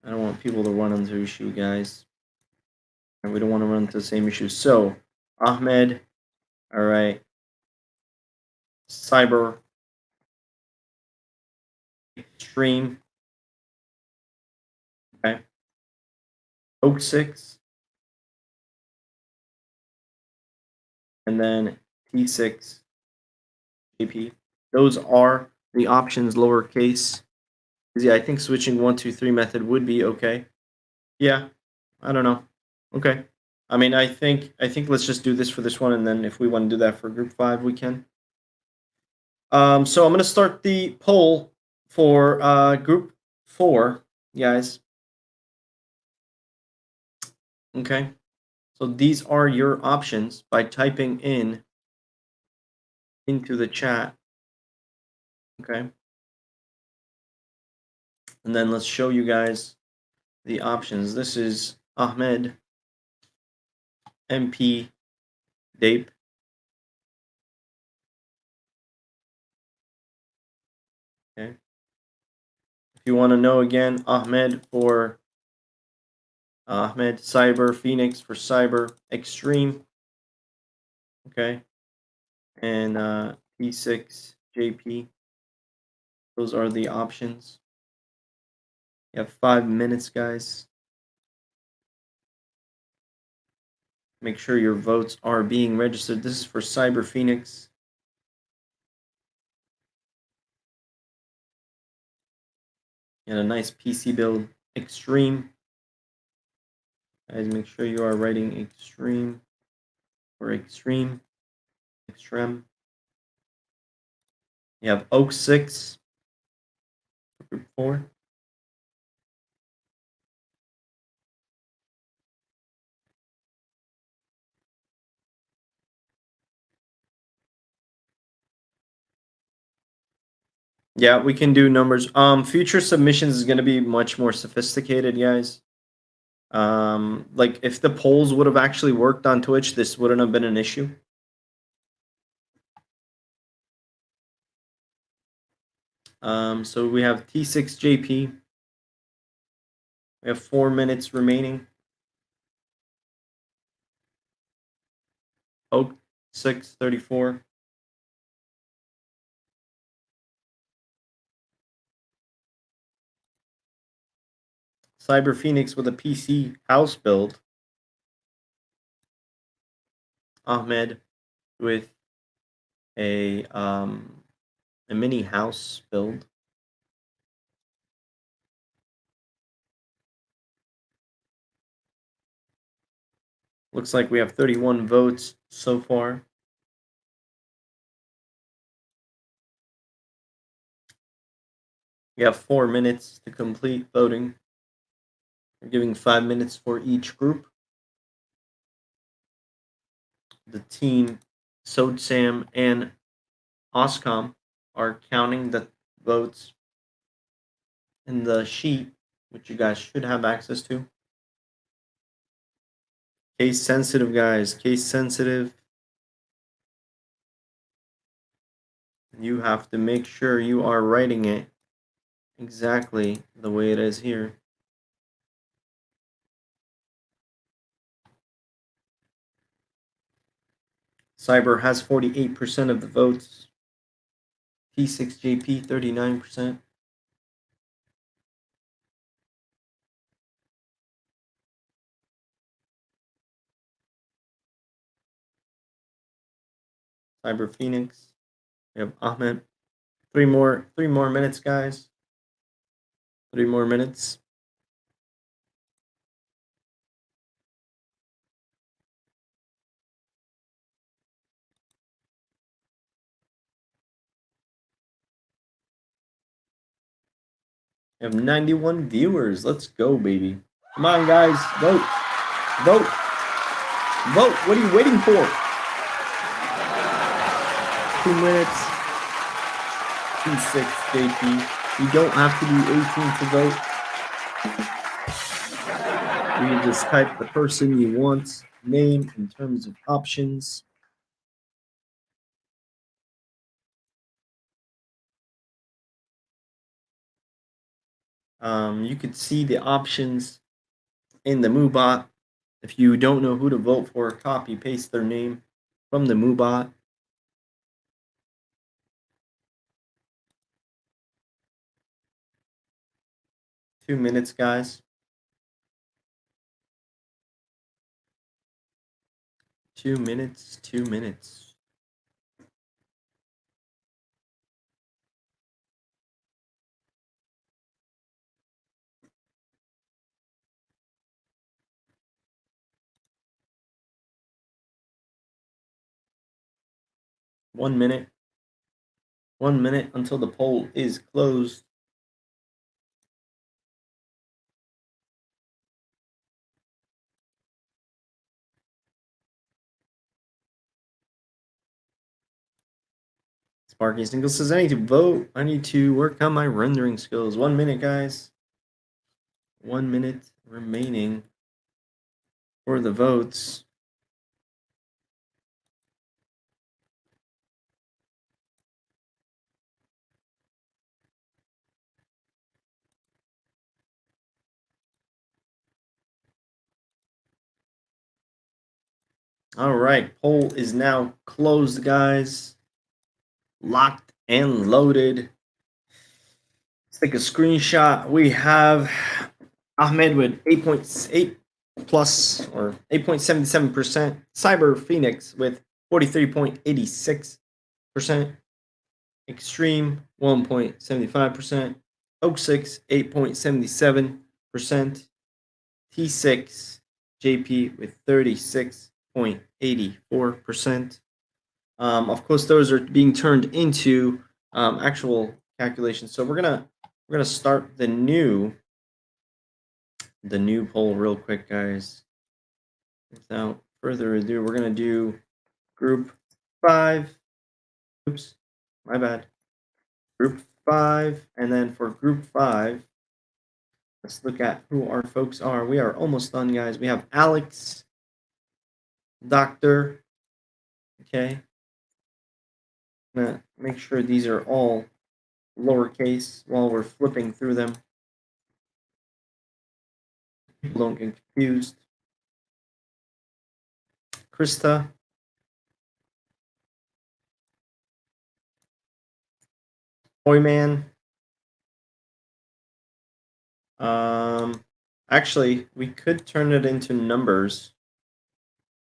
I don't want people to run into issue, guys. And we don't want to run into the same issues. So Ahmed, all right. Cyber extreme. Okay. Oak 6. And then T6 JP. Those are the options lowercase. Yeah, I think switching 1, 2, 3 method would be okay. Yeah, I don't know. Okay. I mean, I think let's just do this for this one, and then if we want to do that for group 5, we can. So I'm gonna start the poll for group 4, guys. Okay. So these are your options by typing into the chat. Okay. And then let's show you guys the options. This is Ahmed, MP, Dape. Okay. If you want to know again, Ahmed for Ahmed, Cyber, Phoenix for Cyber, Extreme. Okay. And P6, JP. Those are the options. You have 5 minutes, guys. Make sure your votes are being registered. This is for Cyber Phoenix. and a nice PC build. Extreme. Guys, make sure you are writing extreme or extreme. Extreme. You have Oak 6 for group 4. Yeah, we can do numbers. Future submissions is going to be much more sophisticated, guys. Like if the polls would have actually worked on Twitch, this wouldn't have been an issue. So we have T6JP. We have 4 minutes remaining. Oak 634. Cyber Phoenix with a PC house build. Ahmed with a mini house build. Looks like we have 31 votes so far. We have 4 minutes to complete voting. We're giving 5 minutes for each group. The team, Sodsam and Oscom, are counting the votes in the sheet, which you guys should have access to. Case sensitive, guys. Case sensitive. You have to make sure you are writing it exactly the way it is here. Cyber has 48% of the votes. T6JP 39%. Cyber Phoenix. We have Ahmed. 3 more minutes, guys. 3 more minutes. We have 91 viewers. Let's go, baby. Come on, guys. Vote. Vote. Vote. What are you waiting for? 2 minutes. T6 JP. You don't have to be 18 to vote. You just type the person you want, name in terms of options. You could see the options in the MooBot. If you don't know who to vote for, copy paste their name from the MooBot. Two minutes, guys. 2 minutes, 2 minutes. One minute. 1 minute until the poll is closed. Sparky Single says, I need to vote. I need to work on my rendering skills. 1 minute, guys. 1 minute remaining for the votes. All right, poll is now closed, guys. Locked and loaded. Let's take a screenshot. We have Ahmed with 8.8 plus or 8.77%. Cyber Phoenix with 43.86%. Extreme 1.75%. Oak 6, 8.77%. T6, JP with 36.84%. Of course, those are being turned into actual calculations. So we're gonna start the new poll real quick, guys. Without further ado, we're gonna do group 5. Oops, my bad. Group 5, and then for group 5, let's look at who our folks are. We are almost done, guys. We have Alex, Doctor. Okay. I'm gonna make sure these are all lowercase while we're flipping through them. People don't get confused. Krista. Toyman. Actually, we could turn it into numbers.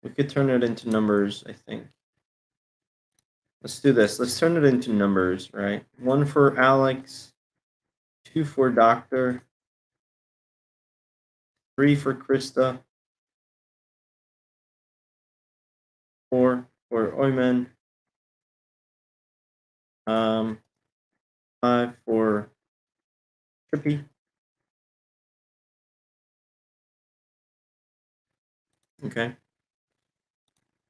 I think. Let's do this. Let's turn it into numbers, right? 1 for Alex, 2 for Doctor, 3 for Krista, 4 for Oyman, 5 for Trippy. Okay.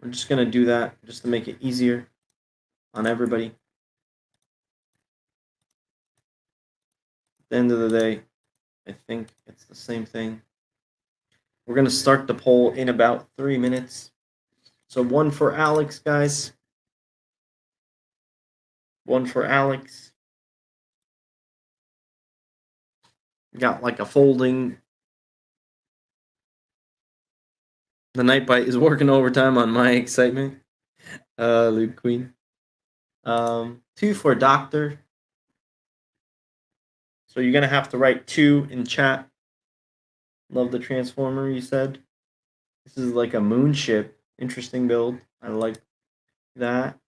We're just going to do that just to make it easier on everybody. At the end of the day, I think it's the same thing. We're going to start the poll in about 3 minutes. So 1 for Alex, guys. 1 for Alex. Got like a folding. The Nightbite is working overtime on my excitement. Luke Queen. 2 for Doctor. So you're going to have to write 2 in chat. Love the Transformer, you said. This is like a moon ship. Interesting build. I like that.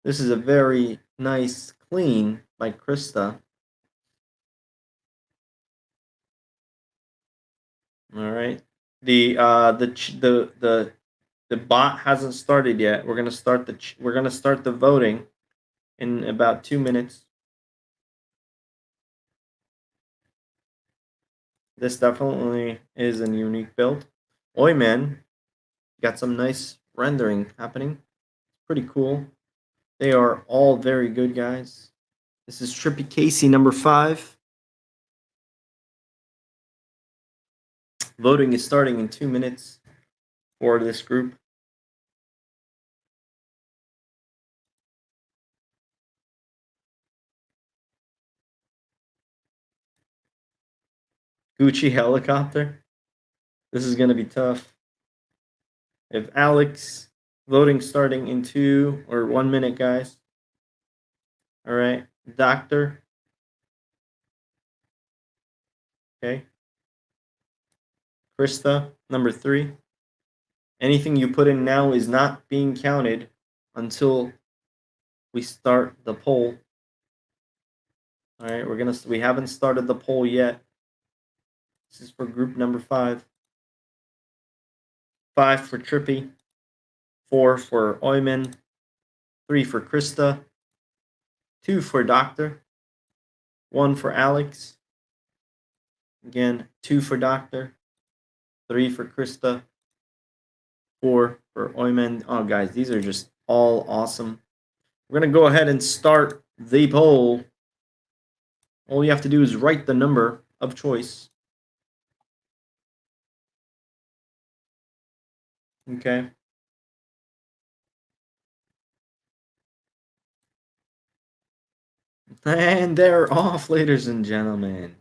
This is a very nice clean by Krista. All right. The bot hasn't started yet. We're gonna start the voting in about 2 minutes. This definitely is a unique build. Oyman got some nice rendering happening. Pretty cool. They are all very good, guys. This is Trippy Casey number 5. Voting is starting in 2 minutes for this group. Gucci helicopter. This is going to be tough. If Alex, voting starting in 2 or 1 minute, guys. All right. Doctor. Okay. Krista, number 3. Anything you put in now is not being counted until we start the poll. All right, we haven't started the poll yet. This is for group number 5. 5 for Trippy, 4 for Oyman, 3 for Krista, 2 for Doctor, 1 for Alex. Again, 2 for Doctor, 3 for Krista, 4 for Oyman. Oh, guys, these are just all awesome. We're going to go ahead and start the poll. All you have to do is write the number of choice. Okay. And they're off, ladies and gentlemen.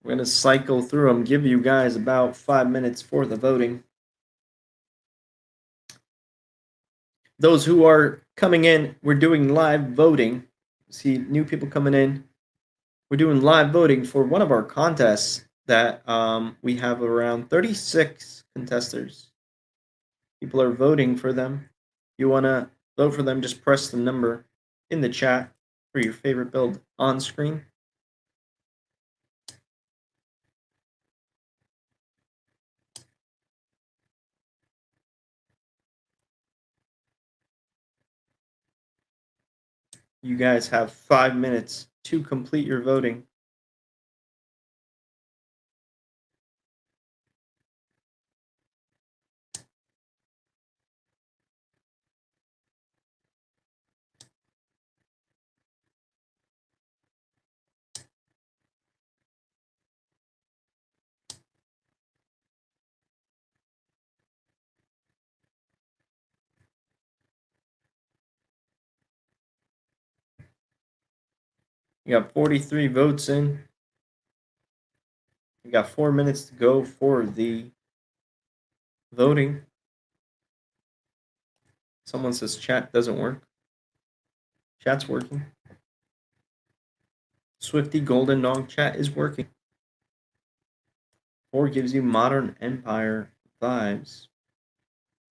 We're going to cycle through them, give you guys about 5 minutes for the voting. Those who are coming in, we're doing live voting. See new people coming in. We're doing live voting for one of our contests that we have around 36 contestants. People are voting for them. If you want to vote for them, just press the number in the chat for your favorite build on screen. You guys have 5 minutes to complete your voting. You got 43 votes in. You got 4 minutes to go for the voting. Someone says chat doesn't work. Chat's working. Swifty Golden Dog chat is working. 4 gives you Modern Empire vibes.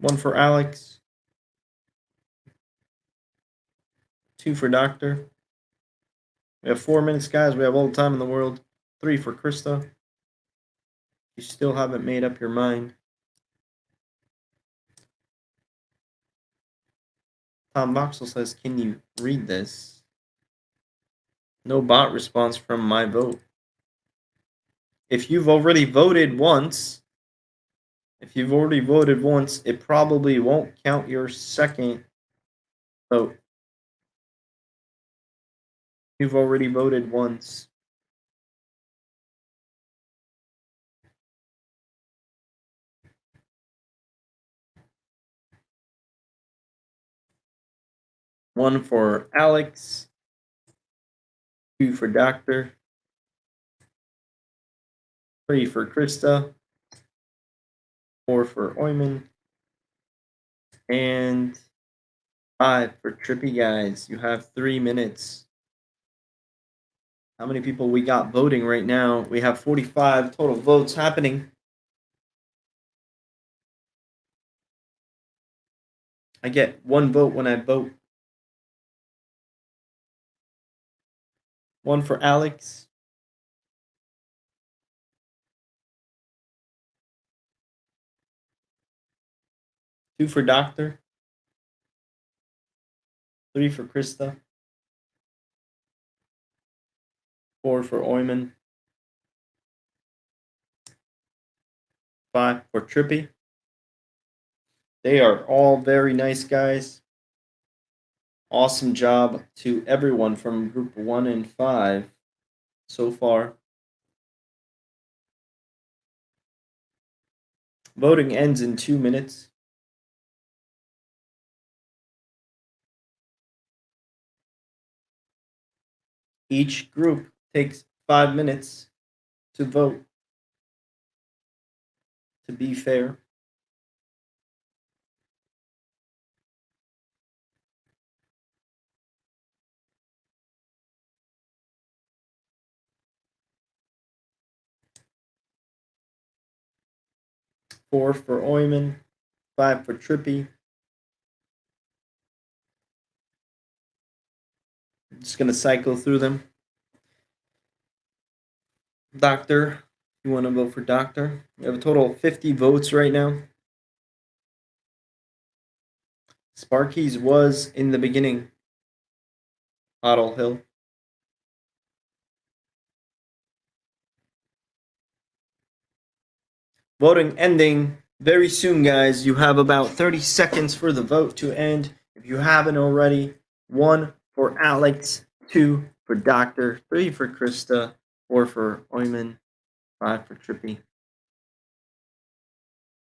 1 for Alex. 2 for Doctor. We have 4 minutes, guys. We have all the time in the world. 3 for Krista. You still haven't made up your mind. Tom Boxel says, can you read this? No bot response from my vote. If you've already voted once, it probably won't count your second vote. You've already voted once. One for Alex, 2 for Doctor, 3 for Krista, 4 for Oyman, and 5 for Trippy Guys. You have 3 minutes. How many people we got voting right now? We have 45 total votes happening. I get 1 vote when I vote. 1 for Alex. 2 for Doctor. 3 for Krista. 4 for Oyman. 5 for Trippy. They are all very nice guys. Awesome job to everyone from group 1 and 5 so far. Voting ends in 2 minutes. Each group takes 5 minutes to vote, to be fair. Four for Oyman, 5 for Trippy. I'm just going to cycle through them. Doctor, you want to vote for Doctor? We have a total of 50 votes right now. Sparky's was in the beginning. Ottle Hill. Voting ending very soon, guys. You have about 30 seconds for the vote to end. If you haven't already, 1 for Alex, 2 for Doctor, 3 for Krista, 4 for Oyman, 5 for Trippy.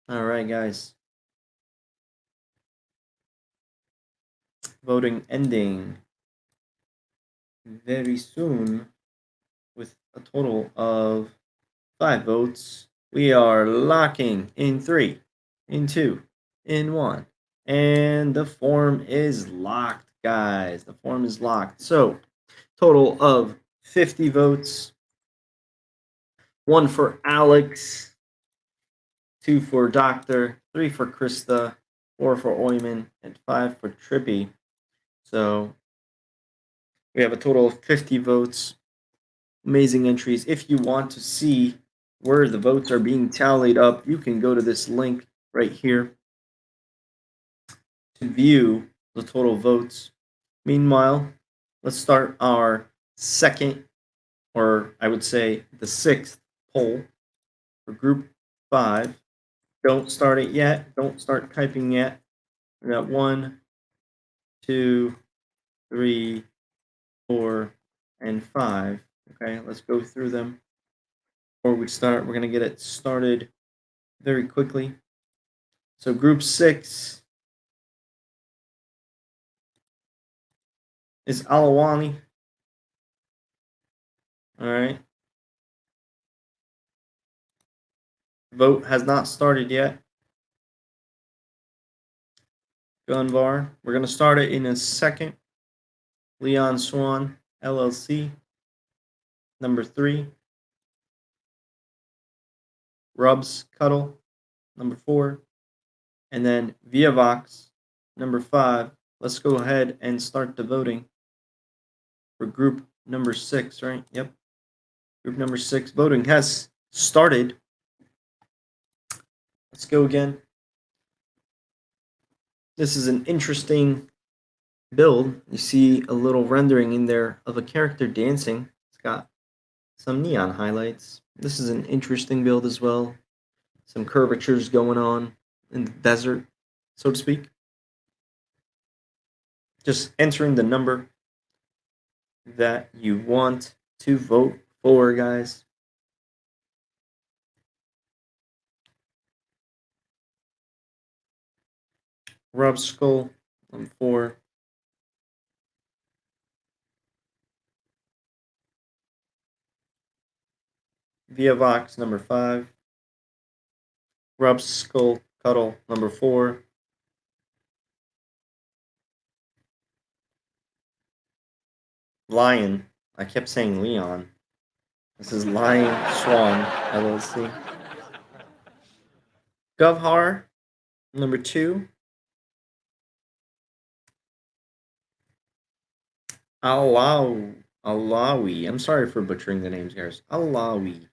All right, guys. Voting ending very soon with a total of 5 votes. We are locking in 3, in 2, in 1. And the form is locked, guys. The form is locked. So, total of 50 votes. 1 for Alex, 2 for Doctor, 3 for Krista, 4 for Oyman, and 5 for Trippy. So, we have a total of 50 votes. Amazing entries. If you want to see where the votes are being tallied up, you can go to this link right here to view the total votes. Meanwhile, let's start our second, or I would say the sixth poll for group 5. Don't start it yet. Don't start typing yet. We got 1, 2, 3, 4, and 5. Okay, let's go through them. Before we start, we're going to get it started very quickly. So group 6 is Alawani. All right. Vote has not started yet. Gunvar. We're going to start it in a second. Leon Swan, LLC. Number 3. Rubs Cuddle. Number 4. And then Viavox. Number 5. Let's go ahead and start the voting for group number 6, right? Yep. Group number 6 voting has started. Let's go again. This is an interesting build. You see a little rendering in there of a character dancing. It's got some neon highlights. This is an interesting build as well. Some curvatures going on in the desert, so to speak. Just entering the number that you want to vote for, guys. Rub Skull, number 4. Viavox, number 5. Rub Skull Cuddle, number 4. Lion. I kept saying Leon. This is Lion Swan, LLC. Govhar, number 2. Alawi. I'm sorry for butchering the names, guys. Alawi,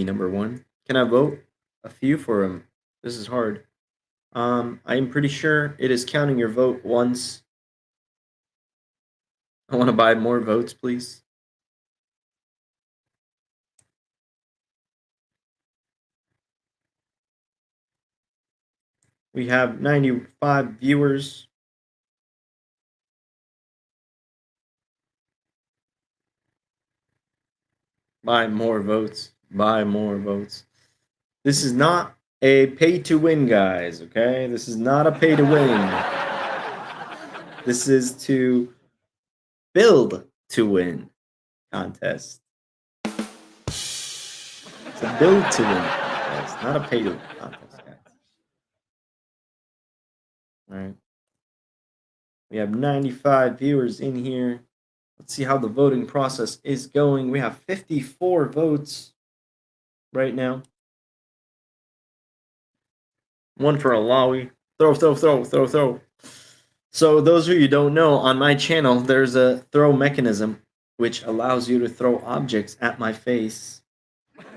number 1. Can I vote a few for him? This is hard. I'm pretty sure it is counting your vote once. I want to buy more votes, please. We have 95 viewers. Buy more votes. Buy more votes. This is not a pay to win, guys, okay? This is not a pay to win. This is to build to win contest. It's a build to win contest, not a pay to win contest, guys. All right. We have 95 viewers in here. Let's see how the voting process is going. We have 54 votes right now. 1 for Alawi. Throw. So those of you who don't know, on my channel, there's a throw mechanism which allows you to throw objects at my face.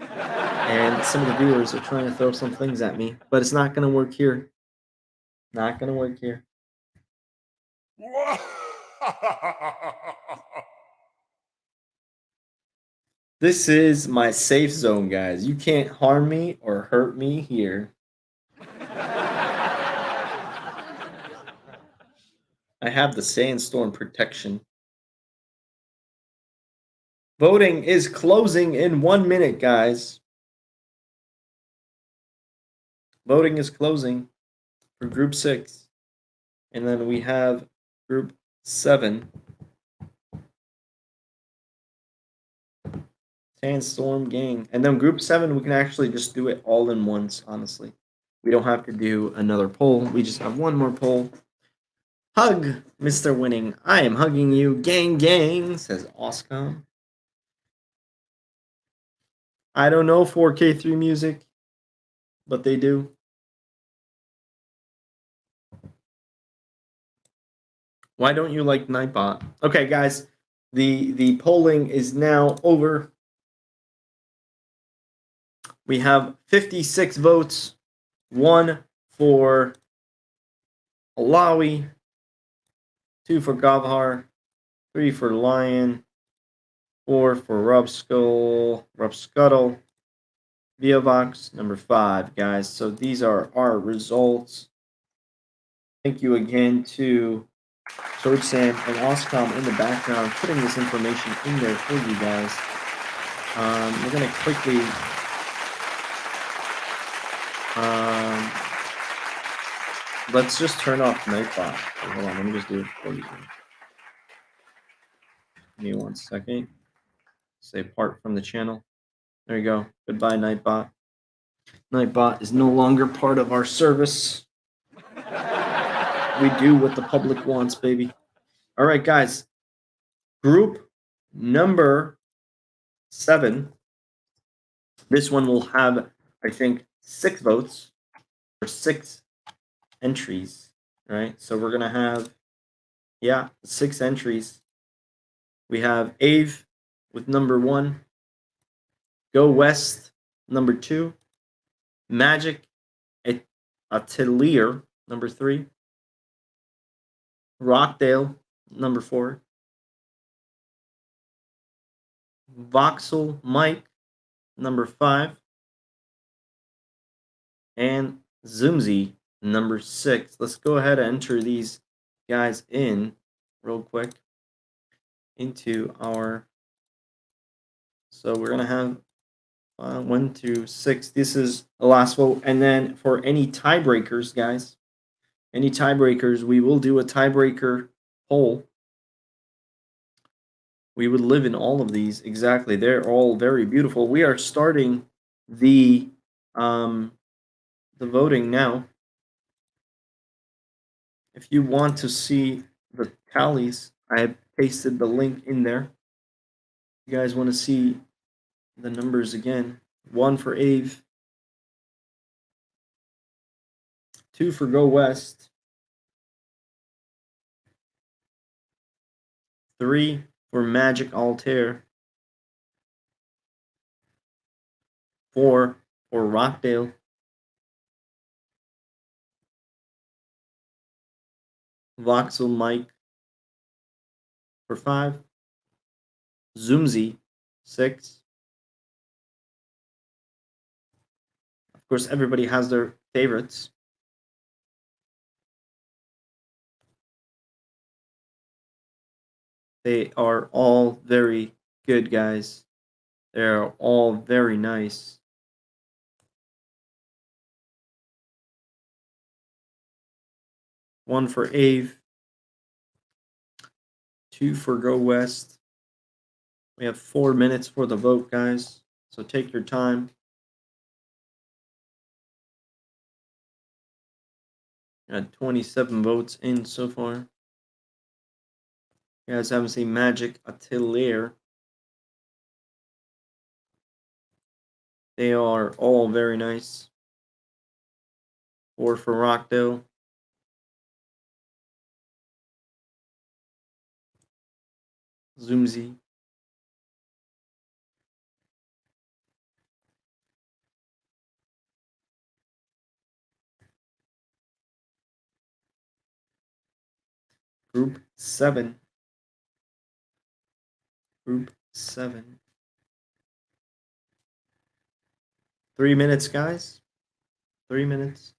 And some of the viewers are trying to throw some things at me, but it's not going to work here. Not going to work here. This is my safe zone, guys. You can't harm me or hurt me here. I have the Sandstorm protection. Voting is closing in 1 minute, guys. Voting is closing for Group 6. And then we have Group 7. Sandstorm gang. And then Group 7, we can actually just do it all in once, honestly. We don't have to do another poll. We just have one more poll. Hug, Mr. Winning. I am hugging you. Gang, says Oscom. I don't know 4K3 music, but they do. Why don't you like Nightbot? Okay, guys, the polling is now over. We have 56 votes. 1 for Alawi, 2 for Gavhar, 3 for Lion, 4 for Rub Scuttle, Viavox, number 5, guys. So these are our results. Thank you again to Sword Sam and Oscom in the background, putting this information in there for you guys. We're going to quickly let's just turn off Nightbot. Hold on, let me just do it for you. Give me 1 second. Say part from the channel. There you go. Goodbye, Nightbot. Nightbot is no longer part of our service. We do what the public wants, baby. All right, guys. Group number 7. This one will have, I think, 6 votes or 6 entries, right? So we're going to have, 6 entries. We have Ave with number 1, Go West, number 2, Magic Atelier, number 3, Rockdale, number 4, Voxel Mike, number 5, and Zoomzy, number 6. Let's go ahead and enter these guys in real quick into our. So we're going to have 1 through 6. This is the last vote. And then for any tiebreakers, guys, we will do a tiebreaker poll. We would live in all of these. Exactly. They're all very beautiful. We are starting the voting now. If you want to see the tallies, I have pasted the link in there. You guys want to see the numbers again? 1 for Ave, 2 for Go West, 3 for Magic Altair, 4 for Rockdale, 5 Voxel Mike for 5, Zoomzy 6. Of course, everybody has their favorites. They are all very good, guys. They're all very nice. 1 for Ave, 2 for Go West. We have 4 minutes for the vote, guys. So take your time. Got 27 votes in so far. You guys haven't seen Magic Atelier. They are all very nice. 4 for Rockdale. Zoomzy. Group 7. Group 7. 3 minutes, guys. 3 minutes.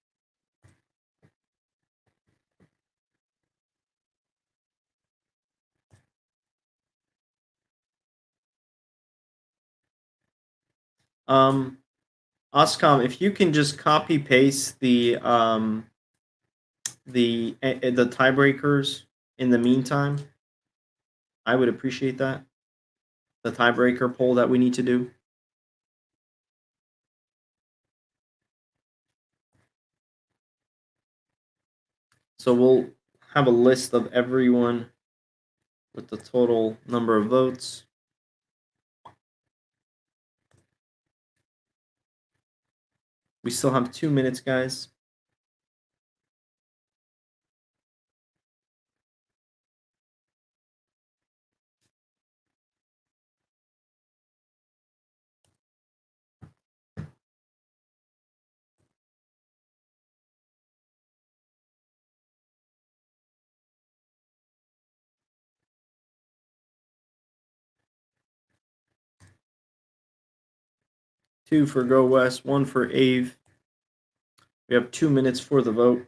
Oscom, if you can just copy paste the tiebreakers in the meantime, I would appreciate that. The tiebreaker poll that we need to do. So we'll have a list of everyone with the total number of votes. We still have 2 minutes, guys. 2 for Go West, 1 for Ave. We have 2 minutes for the vote.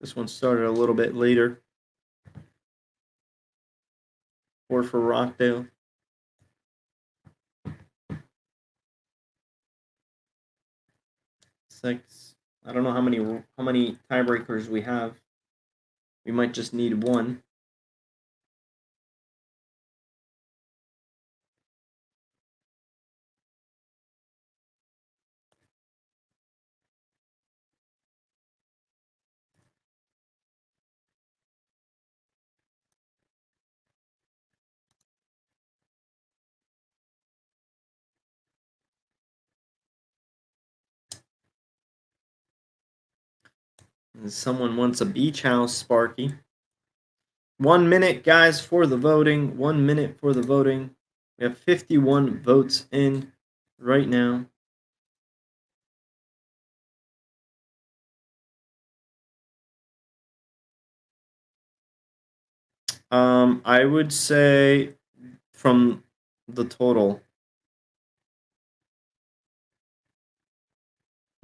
This one started a little bit later. 4 for Rockdale. 6. I don't know how many tiebreakers we have. We might just need 1. And someone wants a beach house, Sparky. 1 minute, guys, for the voting. 1 minute for the voting. We have 51 votes in right now. I would say from the total,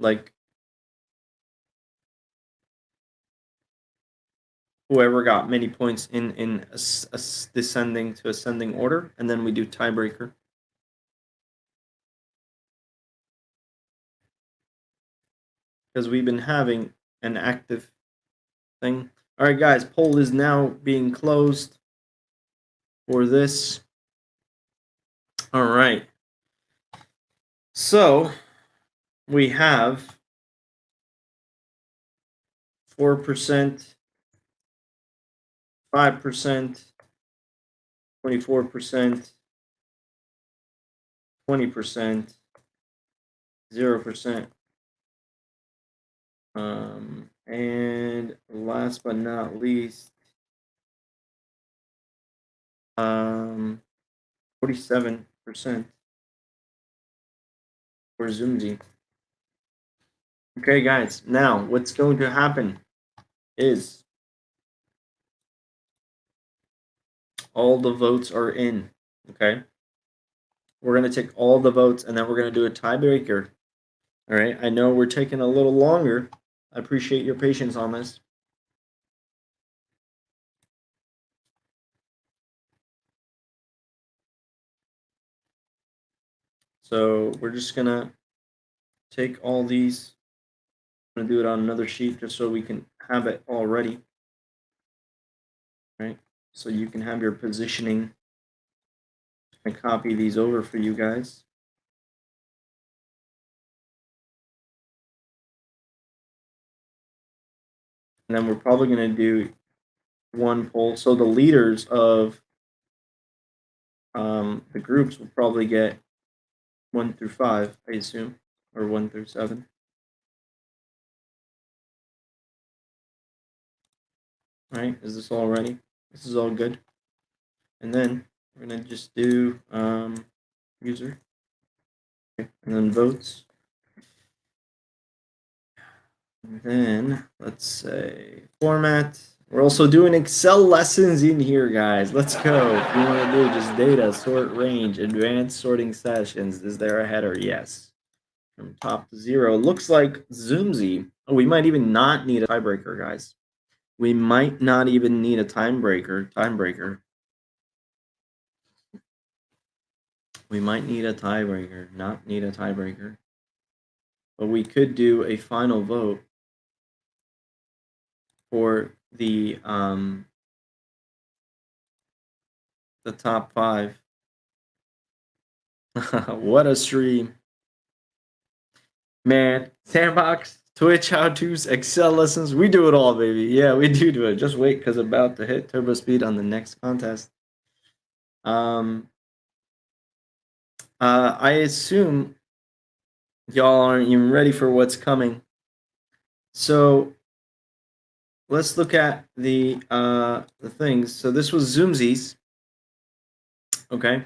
like whoever got many points in a descending to ascending order, and then we do tiebreaker. Because we've been having an active thing. All right, guys, poll is now being closed for this. All right. So we have 4%, 5%, 24%, 20%, 0%. And last but not least, 47% for Zoomzy. Okay, guys, now what's going to happen is all the votes are in, okay? We're going to take all the votes, and then we're going to do a tiebreaker. All right, I know we're taking a little longer. I appreciate your patience on this. So we're just going to take all these. I'm going to do it on another sheet just so we can have it all ready. Right? So you can have your positioning. And copy these over for you guys. And then we're probably going to do one poll. So the leaders of the groups will probably get 1 through 5, I assume, or 1 through 7. All right, is this all ready? This is all good. And then we're going to just do user, okay, and then votes. And then let's say format. We're also doing Excel lessons in here, guys. Let's go. If you want to do just data, sort range, advanced sorting sessions, is there a header? Yes. From top to 0. Looks like Zoomzy. Oh, we might even not need a tiebreaker, guys. We might not even need a tiebreaker. We might need a tiebreaker, not need a tiebreaker. But we could do a final vote for the top 5. What a stream. Man, Sandbox, Twitch how-tos, Excel lessons, we do it all, baby. Yeah, we do it. Just wait, because about to hit turbo speed on the next contest. I assume y'all aren't even ready for what's coming. So let's look at the things. So this was Zoomzy's. Okay.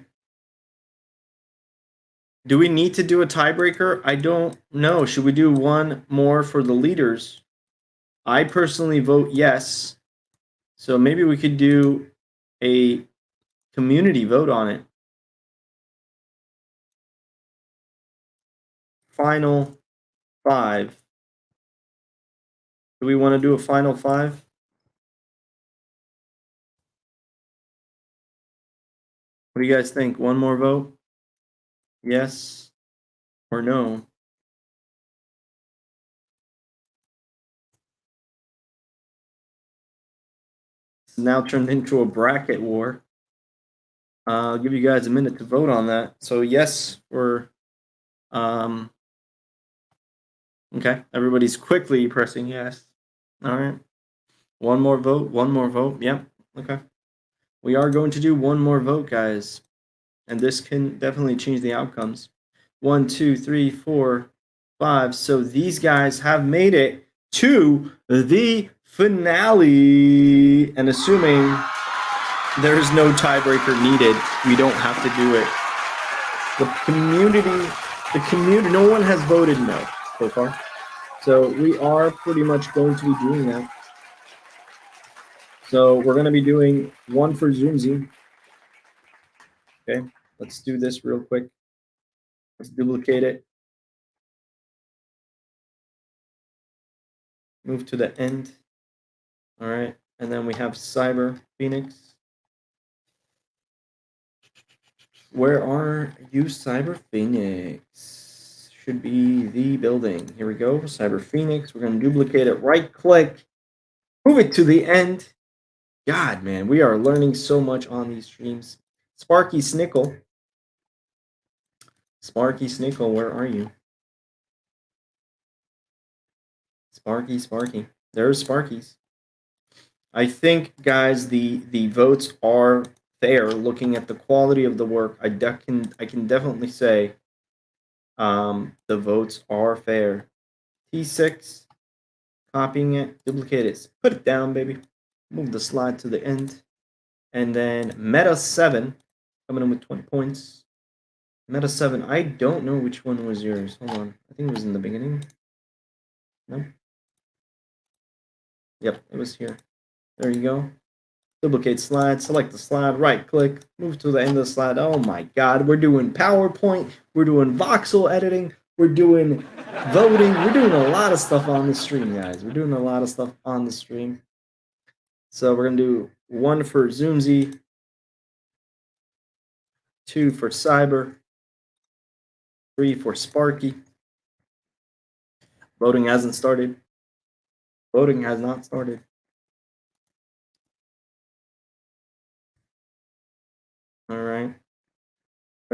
Do we need to do a tiebreaker? I don't know. Should we do one more for the leaders? I personally vote yes. So maybe we could do a community vote on it. final 5. Do we want to do a final 5? What do you guys think? One more vote? Yes or no? It's now turned into a bracket war. I'll give you guys a minute to vote on that. So yes, we're okay. Everybody's quickly pressing yes. All right. One more vote. One more vote. Yep. Okay. We are going to do one more vote, guys, and this can definitely change the outcomes. 1, 2, 3, 4, 5. So these guys have made it to the finale, and assuming there's no tiebreaker needed, we don't have to do it. The community, no one has voted no so far. So we are pretty much going to be doing that. So we're going to be doing one for Zoomzy. Okay, let's do this real quick. Let's duplicate it. Move to the end. All right, and then we have Cyber Phoenix. Where are you, Cyber Phoenix? Should be the building. Here we go, Cyber Phoenix. We're going to duplicate it, right click, move it to the end. God, man, we are learning so much on these streams. Sparky Snickle. Sparky Snickle, where are you? Sparky. There's Sparkies. I think, guys, the votes are fair. Looking at the quality of the work, I can definitely say the votes are fair. T6, copying it, duplicate it, put it down, baby. Move the slide to the end. And then Meta7 coming in with 20 points. Meta7, I don't know which one was yours. Hold on. I think it was in the beginning. No? Yep, it was here. There you go. Duplicate slide, select the slide, right click, move to the end of the slide. Oh my God, we're doing PowerPoint, we're doing voxel editing, we're doing voting, we're doing a lot of stuff on the stream, guys. We're doing a lot of stuff on the stream. So we're gonna do 1 for Zoomzy, 2 for Cyber, 3 for Sparky. Voting hasn't started. Voting has not started. All right.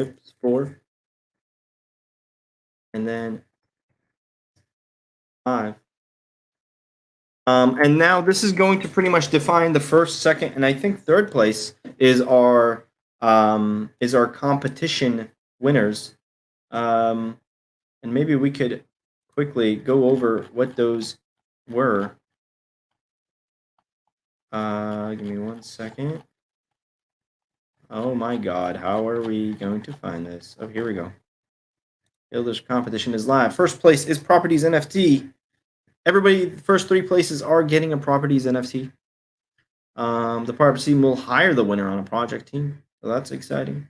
Oops, 4. And then 5. And now this is going to pretty much define the first, second, and I think third place is our competition winners. And maybe we could quickly go over what those were. Give me 1 second. Oh my God, how are we going to find this? Oh, here we go. Builders competition is live. First place is Properties NFT. Everybody, the first 3 places are getting a Properties NFT. The property team will hire the winner on a project team. So that's exciting.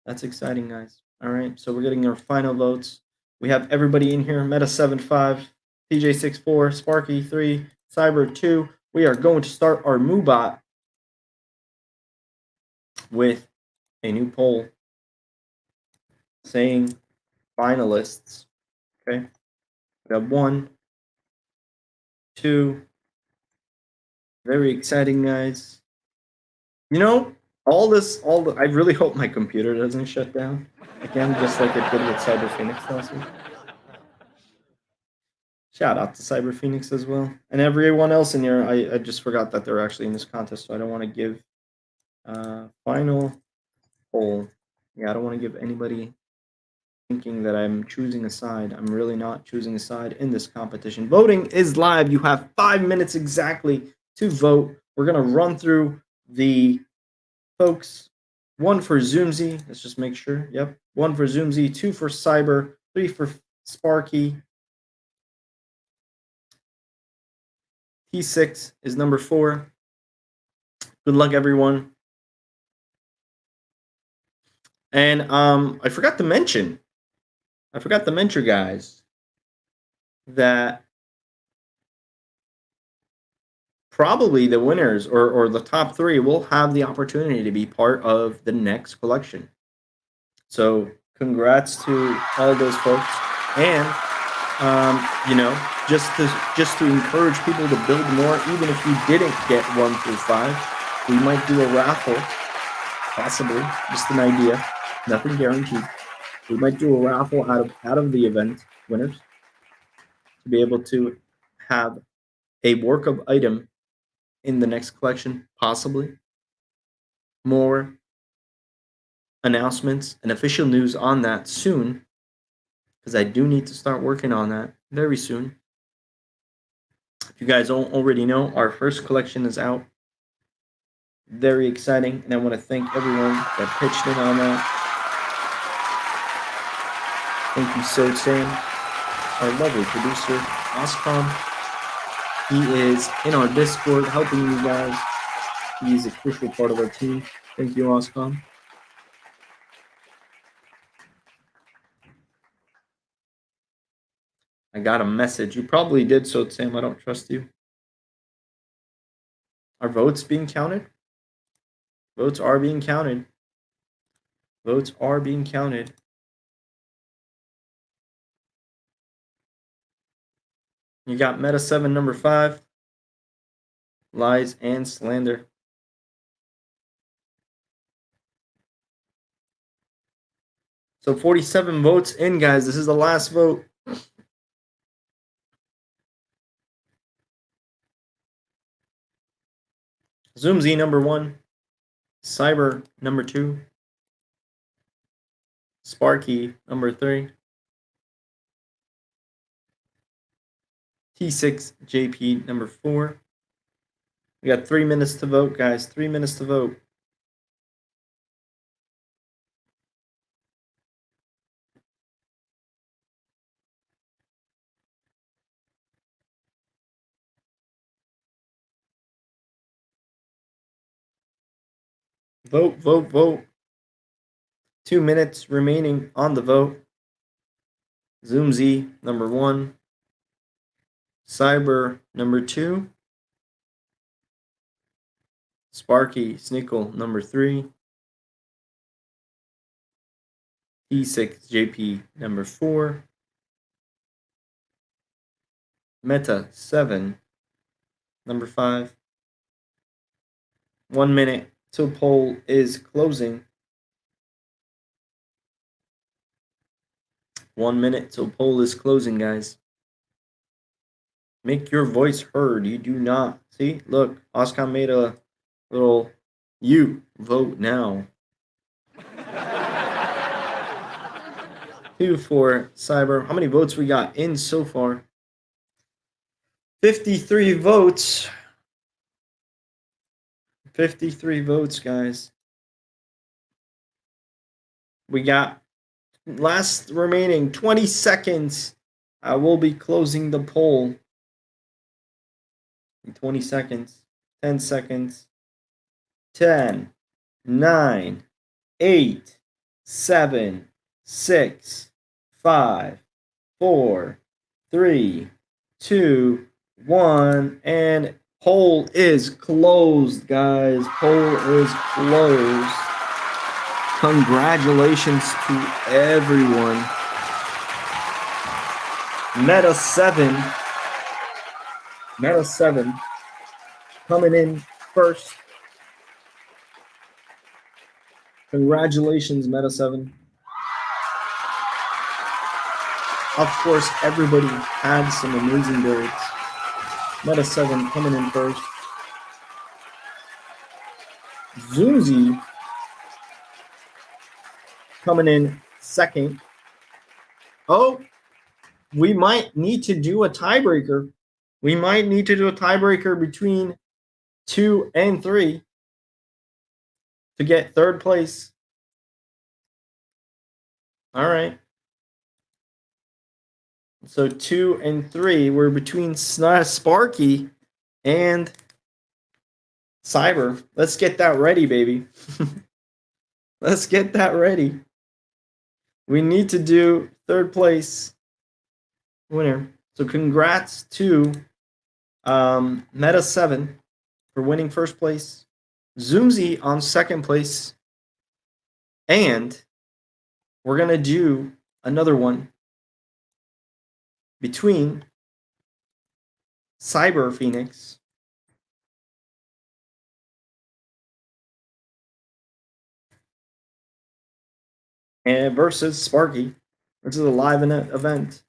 That's exciting, guys. All right, so we're getting our final votes. We have everybody in here. Meta 7.5, TJ 6.4, Sparky 3, Cyber 2. We are going to start our MooBot with a new poll saying finalists. Okay, we have 1, 2. Very exciting, guys. You know, I really hope my computer doesn't shut down again, just like it did with Cyber Phoenix last week. Shout out to Cyber Phoenix as well. And everyone else in here, I just forgot that they're actually in this contest, so I don't want to give final poll. Yeah, I don't want to give anybody thinking that I'm choosing a side. I'm really not choosing a side in this competition. Voting is live. You have 5 minutes exactly to vote. We're going to run through the folks. 1 for Zoomzy. Let's just make sure. Yep. 1 for Zoomzy, 2 for Cyber, 3 for Sparky. T6 is number 4. Good luck, everyone. And I forgot to mention, I forgot to mention, guys, that probably the winners or the top 3 will have the opportunity to be part of the next collection. So congrats to all those folks. And just to encourage people to build more, even if you didn't get 1 through 5, we might do a raffle, possibly, just an idea, nothing guaranteed. We might do a raffle out of the event winners to be able to have a work of item in the next collection, possibly. More announcements and official news on that soon, because I do need to start working on that very soon. If you guys don't already know, our first collection is out. Very exciting, and I want to thank everyone that pitched in on that. Thank you, So Sam, our lovely producer, Oscom. He is in our Discord helping you guys. He is a crucial part of our team. Thank you, Oscom. I got a message. You probably did, So Sam. I don't trust you. Are votes being counted? Votes are being counted. Votes are being counted. You got Meta 7, number 5. Lies and slander. So 47 votes in, guys. This is the last vote. Zoom Z, number 1. Cyber, number 2. Sparky, number 3. T6 JP, number 4. We got 3 minutes to vote, guys. 3 minutes to vote. Vote, vote, vote. 2 minutes remaining on the vote. Zoom Z, number 1. Cyber, number 2. Sparky Snickle, number 3. T6 JP, number 4. Meta 7, number 5. 1 minute till poll is closing. 1 minute till poll is closing, guys. Make your voice heard. You do not. See, look, Oscar made a little you vote now. 2 for Cyber. How many votes we got in so far? 53 votes. 53 votes, guys. We got last remaining 20 seconds. I will be closing the poll in 20 seconds. 10 seconds. 10, 9, 8, 7, 6, 5, 4, 3, 2, 1, and poll is closed, guys. Poll is closed. Congratulations to everyone. Meta 7 coming in first. Congratulations, Meta 7. Of course, everybody had some amazing builds. Meta 7 coming in first. Zoomzy coming in second. Oh, we might need to do a tiebreaker. We might need to do a tiebreaker between 2 and 3 to get third place. All right. So 2 and 3, we're between Sparky and Cyber. Let's get that ready, baby. Let's get that ready. We need to do third place winner. So congrats to Meta 7 for winning first place, Zoomzy on second place, and we're going to do another one between Cyber Phoenix and versus Sparky. This is a live event.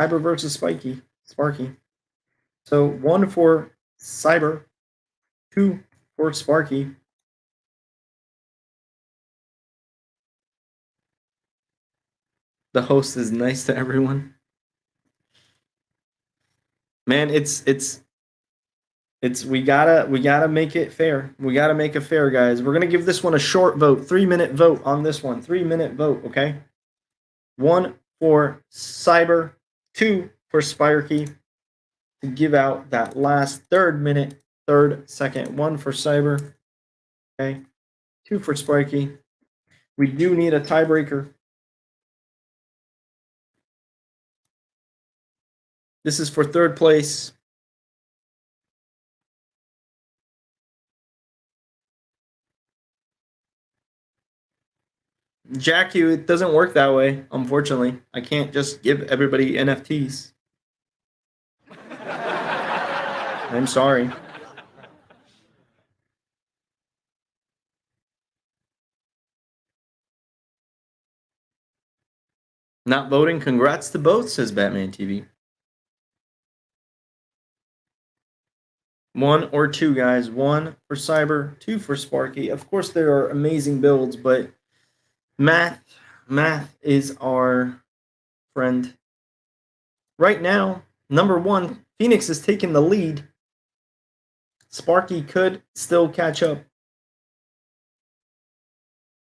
Cyber versus Sparky. So 1 for Cyber, 2 for Sparky. The host is nice to everyone. Man, it's we gotta make it fair. We gotta make it fair, guys. We're gonna give this one a short vote, 3-minute vote on this one. 3-minute vote, okay? 1 for Cyber, 2 for Sparky to give out that last third second. 1 for Cyber, okay? 2 for Sparky. We do need a tiebreaker. This is for third place. Jack, it doesn't work that way, unfortunately. I can't just give everybody NFTs. I'm sorry. Not voting? Congrats to both, says Batman TV. 1 or 2, guys. 1 for Cyber, 2 for Sparky. Of course, there are amazing builds, but math is our friend. Right now, number 1, Phoenix is taking the lead. Sparky could still catch up.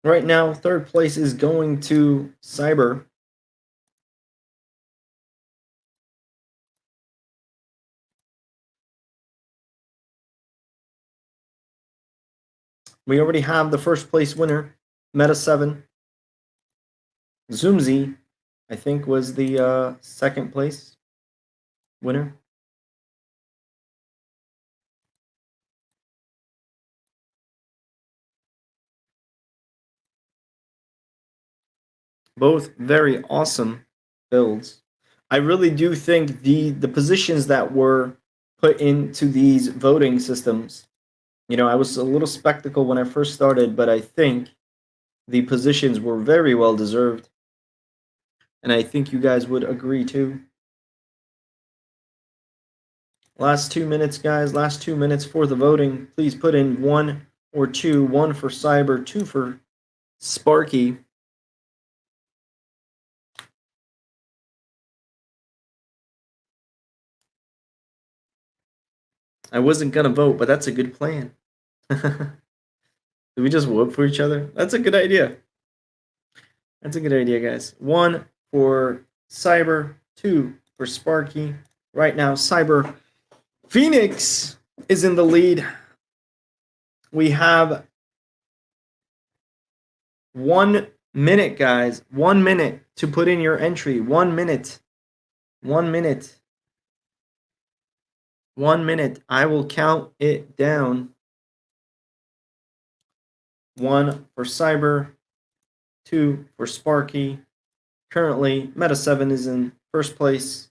Right now, third place is going to Cyber. We already have the first place winner, Meta 7. Zoomzy, I think, was the second place winner. Both very awesome builds. I really do think the positions that were put into these voting systems, you know, I was a little skeptical when I first started, but I think the positions were very well deserved. And I think you guys would agree too. Last 2 minutes, guys. Last 2 minutes for the voting. Please put in 1 or 2. 1 for Cyber, 2 for Sparky. I wasn't going to vote, but that's a good plan. Did we just vote for each other? That's a good idea. That's a good idea, guys. 1 for Cyber, 2 for Sparky. Right now, Cyber Phoenix is in the lead. We have 1 minute, guys. 1 minute to put in your entry. 1 minute. 1 minute. 1 minute. I will count it down. 1 for Cyber, 2 for Sparky. Currently, Meta 7 is in first place.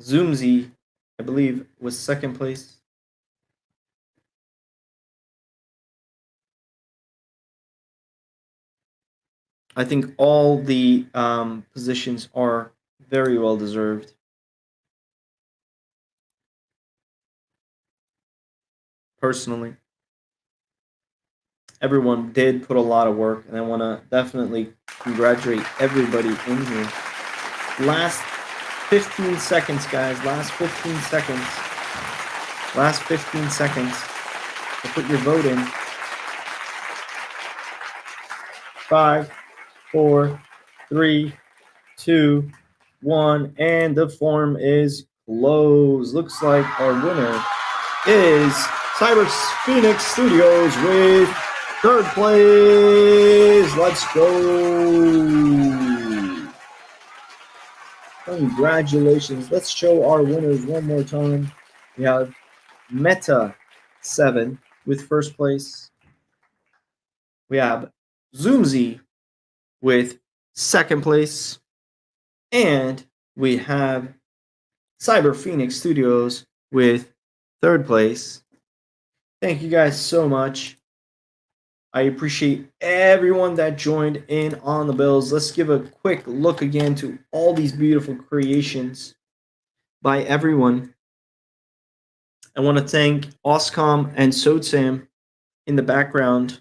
Zoomzy, I believe, was second place. I think all the positions are very well deserved. Personally, everyone did put a lot of work, and I want to definitely congratulate everybody in here. Last 15 seconds, guys. Last 15 seconds. Last 15 seconds to put your vote in. 5, 4, 3, 2, 1, and the form is closed. Looks like our winner is Cyber Phoenix Studios with Third place. Let's go. Congratulations. Let's show our winners one more time. We have Meta 7 with first place. We have Zoomzy with second place. And we have Cyber Phoenix Studios with third place. Thank you guys so much. I appreciate everyone that joined in on the builds. Let's give a quick look again to all these beautiful creations by everyone. I want to thank Oscom and Sodsam in the background.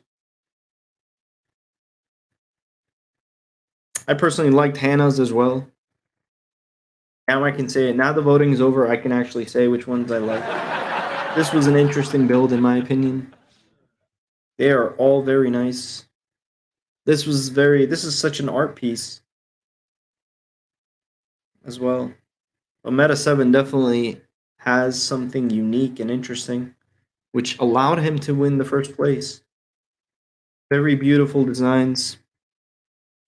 I personally liked Hannah's as well. Now I can say it. Now the voting is over, I can actually say which ones I like. This was an interesting build in my opinion. They are all very nice. This is such an art piece as well. But Meta 7 definitely has something unique and interesting, which allowed him to win the first place. Very beautiful designs.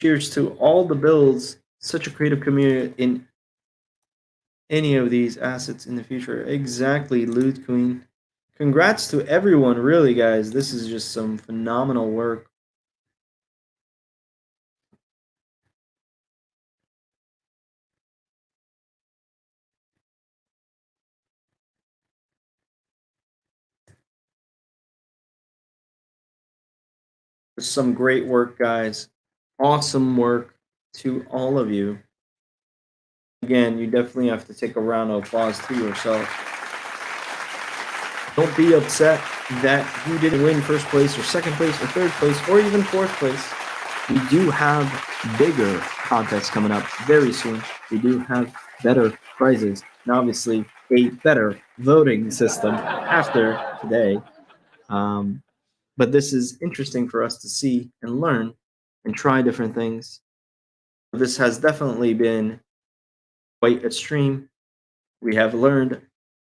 Cheers to all the builds. Such a creative community in any of these assets in the future. Exactly, Loot Queen. Congrats to everyone, really, guys. This is just some phenomenal work. Some great work, guys. Awesome work to all of you. Again, you definitely have to take a round of applause to yourself. Don't be upset that you didn't win first place or second place or third place or even fourth place. We do have bigger contests coming up very soon. We do have better prizes and obviously a better voting system after today. But this is interesting for us to see and learn and try different things. This has definitely been quite a stream. We have learned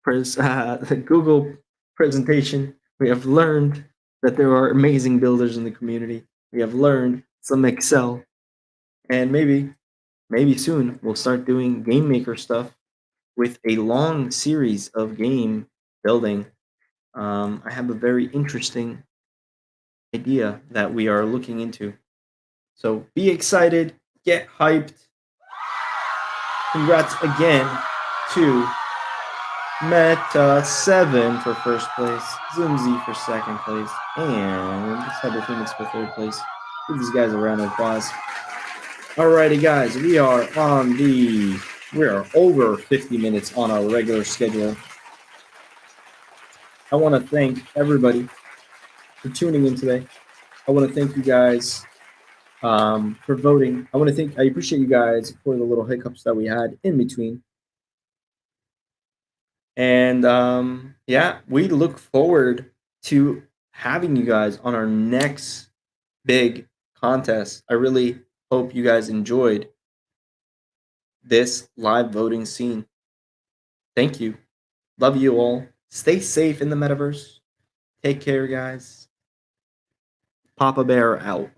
the Google presentation. We have learned that there are amazing builders in the community. We have learned some Excel. And maybe soon we'll start doing game maker stuff with a long series of game building. I have a very interesting idea that we are looking into. So be excited, get hyped. Congrats again to Meta 7 for first place, Zoomzy for second place, and Cyber Phoenix for third place. Give these guys a round of applause. Alrighty, guys, we are over 50 minutes on our regular schedule. I want to thank everybody for tuning in today. I want to thank you guys for voting. I appreciate you guys for the little hiccups that we had in between. And yeah, we look forward to having you guys on our next big contest. I really hope you guys enjoyed this live voting scene. Thank you. Love you all. Stay safe in the metaverse. Take care, guys. Papa Bear out.